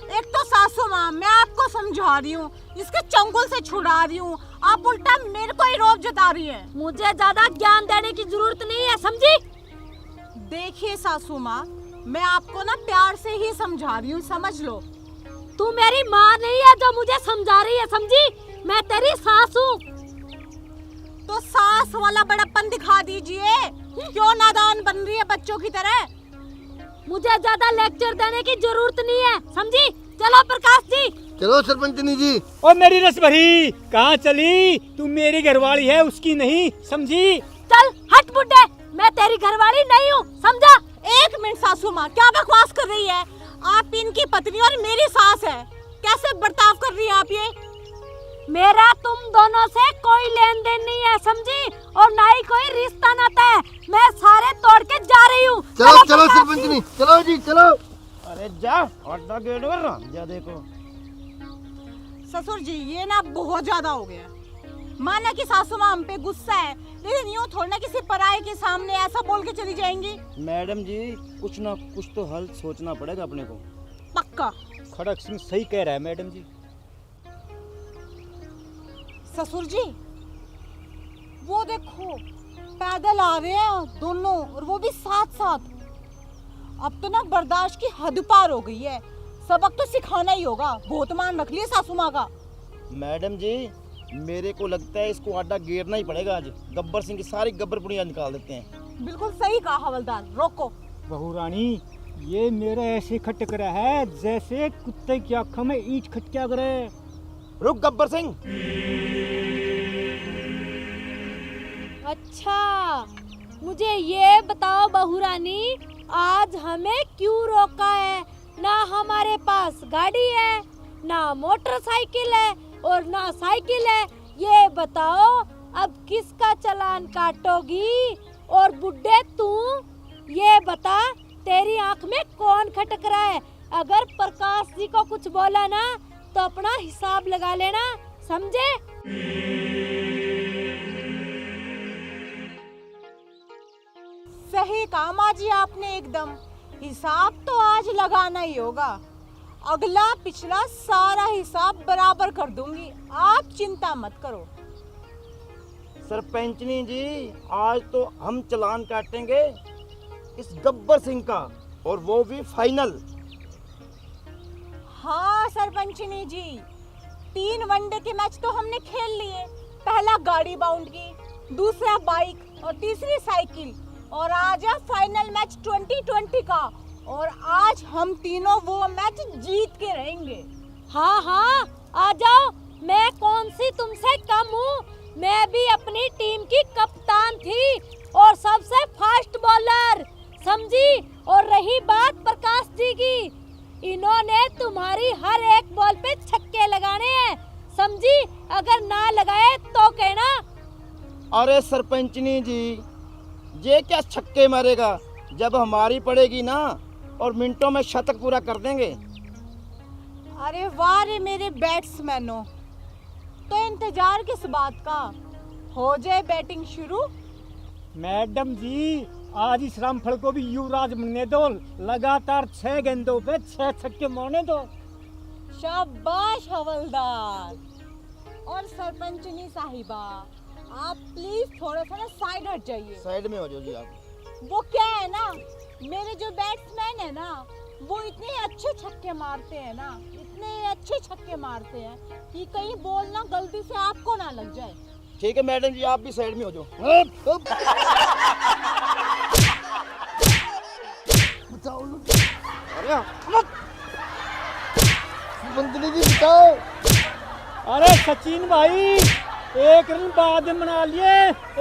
एक तो सासू माँ मैं आपको समझा रही हूँ, इसके चंगुल से छुड़ा रही हूँ, आप उल्टा मेरे को ही रोब जता रही हैं। मुझे ज्यादा ज्ञान देने की जरूरत नहीं है, समझी? देखिए सासू माँ, मैं आपको ना प्यार से ही समझा रही हूँ, समझ लो। तू मेरी माँ नहीं है जो मुझे समझा रही है, समझी? मैं तेरी सास हूँ। तो सास वाला बड़प्पन दिखा दीजिए, क्यों नादान बन रही है बच्चों की तरह? मुझे ज्यादा लेक्चर देने की जरूरत नहीं है, समझी? चलो प्रकाश जी। चलो सरपंचनी जी। और मेरी रस भरी कहाँ चली? तू मेरी घरवाली है, उसकी नहीं, समझी? चल हट बुड्ढे, मैं तेरी घरवाली नहीं हूँ, समझा? एक मिनट सासू माँ, क्या बकवास कर रही है? आप इनकी पत्नी और मेरी सास है, कैसे बर्ताव कर रही है आप ये? मेरा तुम दोनों से कोई लेन देन नहीं है, समझी? और ना ही कोई रिश्ता नाता है, मैं सारे तोड़ के जा रही हूँ। चलो चलो सरपंचनी, चलो जी चलो। अरे जा, अड्डा गेट कर रहा जा, देखो ससुर जी ये ना बहुत ज्यादा हो गया। माना कि सासू माँ हम पे गुस्सा है, लेकिन यूँ थोड़ा ना किसी पराये के सामने ऐसा बोल के चली जाएंगी। मैडम जी, कुछ ना कुछ तो हल सोचना पड़ेगा अपने को। पक्का खड़क सिंह सही कह रहा है मैडम जी। ससुर जी वो देखो पैदल आ रहे हैं दोनों, और वो भी साथ साथ। अब तो ना बर्दाश्त की हद पार हो गई है, सबक तो सिखाना ही होगा। बहुत मान रख लिया सासू माँ का। मैडम जी मेरे को लगता है इसको अड्डा घेरना ही पड़ेगा आज, गब्बर सिंह की सारी गब्बर पुड़िया निकाल देते हैं। बिल्कुल सही कहा हवलदार, रोको। बहू रानी, ये मेरा ऐसे खटक रहा है जैसे कुत्ते की आंखों में ईंट खटका करे। रुक गब्बर सिंह। अच्छा मुझे ये बताओ बहू रानी, आज हमें क्यों रोका है? ना हमारे पास गाड़ी है, ना मोटरसाइकिल है और ना साइकिल है। ये बताओ अब किसका चालान काटोगी? और बुड्ढे तू ये बता, तेरी आंख में कौन खटक रहा है? अगर प्रकाश जी को कुछ बोला ना तो अपना हिसाब लगा लेना, समझे? सही कहा माँ जी आपने एकदम। हिसाब तो आज लगाना ही होगा। अगला पिछला सारा हिसाब बराबर कर दूंगी, आप चिंता मत करो। सरपंचनी जी, आज तो हम चालान काटेंगे इस गब्बर सिंह का, और वो भी फाइनल। हाँ सरपंचनी जी, 3 वनडे के मैच तो हमने खेल लिए। पहला गाड़ी बाउंड की, दूसरा बाइक और तीसरी साइकिल, और आज है फाइनल मैच 2020 का। और आज हम तीनों वो मैच जीत के रहेंगे। हाँ हाँ, आ जाओ। मैं कौन सी तुमसे कम हूँ? मैं भी अपनी टीम की कप्तान थी और सबसे फास्ट बॉलर, समझी? और रही बात प्रकाश जी की, इन्होंने तुम्हारी हर एक बॉल पे छक्के लगाने हैं, समझी? अगर ना लगाए तो कहना। अरे सरपंचनी जी, ये क्या छक्के मारेगा? जब हमारी पड़ेगी ना, और मिनटों में शतक पूरा कर देंगे। अरे वाह रे मेरे बैट्समैनों, तो इंतजार किस बात का? हो जाए बैटिंग शुरू। मैडम जी, आज इस रामफल को भी युवराज बनने दो। लगातार 6 गेंदों पे 6 छक्के मारने दो। शाबाश हवलदार। और सरपंचनी साहिबा, आप प्लीज थोड़ा सा ना साइड हट जाइए। साइड में हो जाओ जी आप। वो क्या है ना, मेरे जो बैट्समैन है ना, वो इतने अच्छे छक्के मारते हैं ना, इतने अच्छे छक्के मारते हैं कि कहीं बॉल ना गलती से आपको ना लग जाए। ठीक है मैडम जी, आप भी साइड में हो जाओ। अरे मंत्री जी बताओ। अरे सचिन भाई, 1 रन बाद में बना लिए,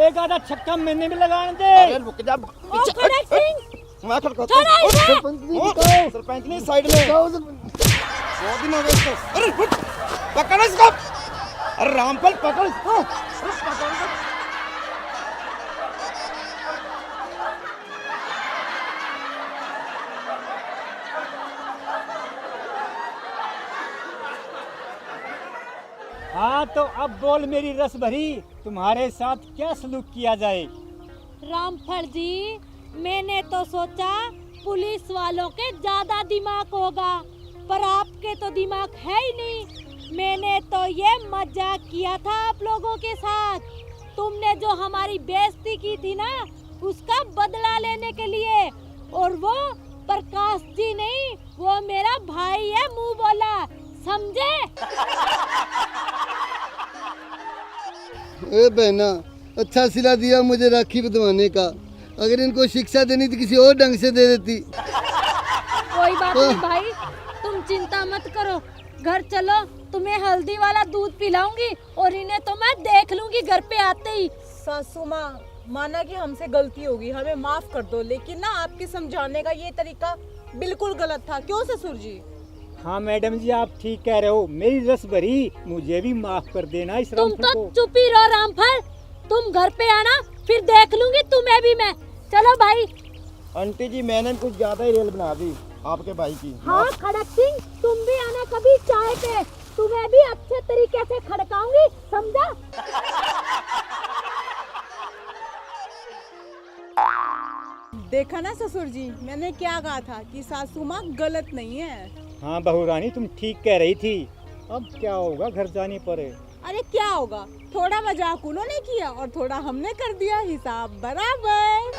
एक आधा छक्का मैंने भी लगाने दे। अरे रुक जा, ओ खड़क सिंह, मैं खड़काता छोड़ो हूँ। इसे। सरपंच जी बताओ। सरपंचनी साइड में। बताओ सरपंच। 100 दिन हो गए इसको। अरे रुक, पकड़ इसको। अरे रामफल पकड़ इसको। अरे पकड़ इसको। हाँ तो अब बोल मेरी रस भरी, तुम्हारे साथ क्या सलूक किया जाए? रामफल जी, मैंने तो सोचा पुलिस वालों के ज्यादा दिमाग होगा, पर आपके तो दिमाग है ही नहीं। मैंने तो ये मजाक किया था आप लोगों के साथ। तुमने जो हमारी बेइज्जती की थी ना, उसका बदला लेने के लिए। और वो प्रकाश जी नहीं, वो मेरा भाई है, मुंह बोला, समझे? ए बहना, अच्छा सिला दिया मुझे राखी बंधवाने का। अगर इनको शिक्षा देनी थी किसी और ढंग से दे देती। कोई बात नहीं भाई, तुम चिंता मत करो। घर चलो, तुम्हें हल्दी वाला दूध पिलाऊंगी और इन्हें तो मैं देख लूंगी घर पे आते ही। सासू माँ, माना कि हमसे गलती होगी, हमें माफ कर दो, लेकिन ना आपके समझाने का ये तरीका बिल्कुल गलत था। क्यों ससुर जी? हाँ मैडम जी, आप ठीक कह रहे हो। मेरी रस भरी, मुझे भी माफ कर देना इस तुम रामफल तो को। चुप ही रहो रामफल, तुम घर पे आना, फिर देख लूंगी तुम्हें भी मैं। चलो भाई। आंटी जी, मैंने कुछ ज्यादा ही रेल बना दी आपके भाई की। हाँ खड़क सिंह, तुम भी आना कभी चाय पे, तुम्हें भी अच्छे तरीके से खड़काऊंगी, समझा? देखा ना ससुर जी, मैंने क्या कहा था कि सासू माँ गलत नहीं है। हाँ बहू रानी, तुम ठीक कह रही थी। अब क्या होगा घर जाने पर? अरे क्या होगा, थोड़ा मजाक उन्होंने किया और थोड़ा हमने कर दिया, हिसाब बराबर।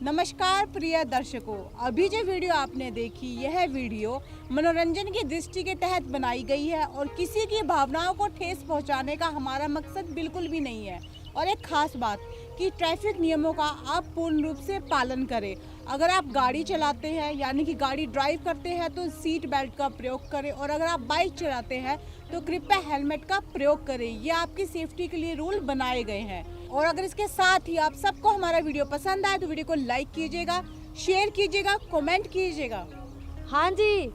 नमस्कार प्रिय दर्शकों, अभी जो वीडियो आपने देखी, यह वीडियो मनोरंजन की दृष्टि के तहत बनाई गई है और किसी की भावनाओं को ठेस पहुंचाने का हमारा मकसद बिल्कुल भी नहीं है। और एक खास बात, कि ट्रैफिक नियमों का आप पूर्ण रूप से पालन करें। अगर आप गाड़ी चलाते हैं यानी कि गाड़ी ड्राइव करते हैं तो सीट बेल्ट का प्रयोग करें, और अगर आप बाइक चलाते हैं तो कृपया हेलमेट का प्रयोग करें। ये आपकी सेफ्टी के लिए रूल बनाए गए हैं। और अगर इसके साथ ही आप सबको हमारा वीडियो पसंद आए तो वीडियो को लाइक कीजिएगा, शेयर कीजिएगा, कमेंट कीजिएगा। हाँ जी,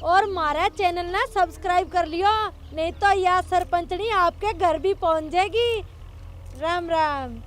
और हमारा चैनल ना सब्सक्राइब कर लियो, नहीं तो यह सरपंचनी आपके घर भी पहुंच जाएगी। राम राम।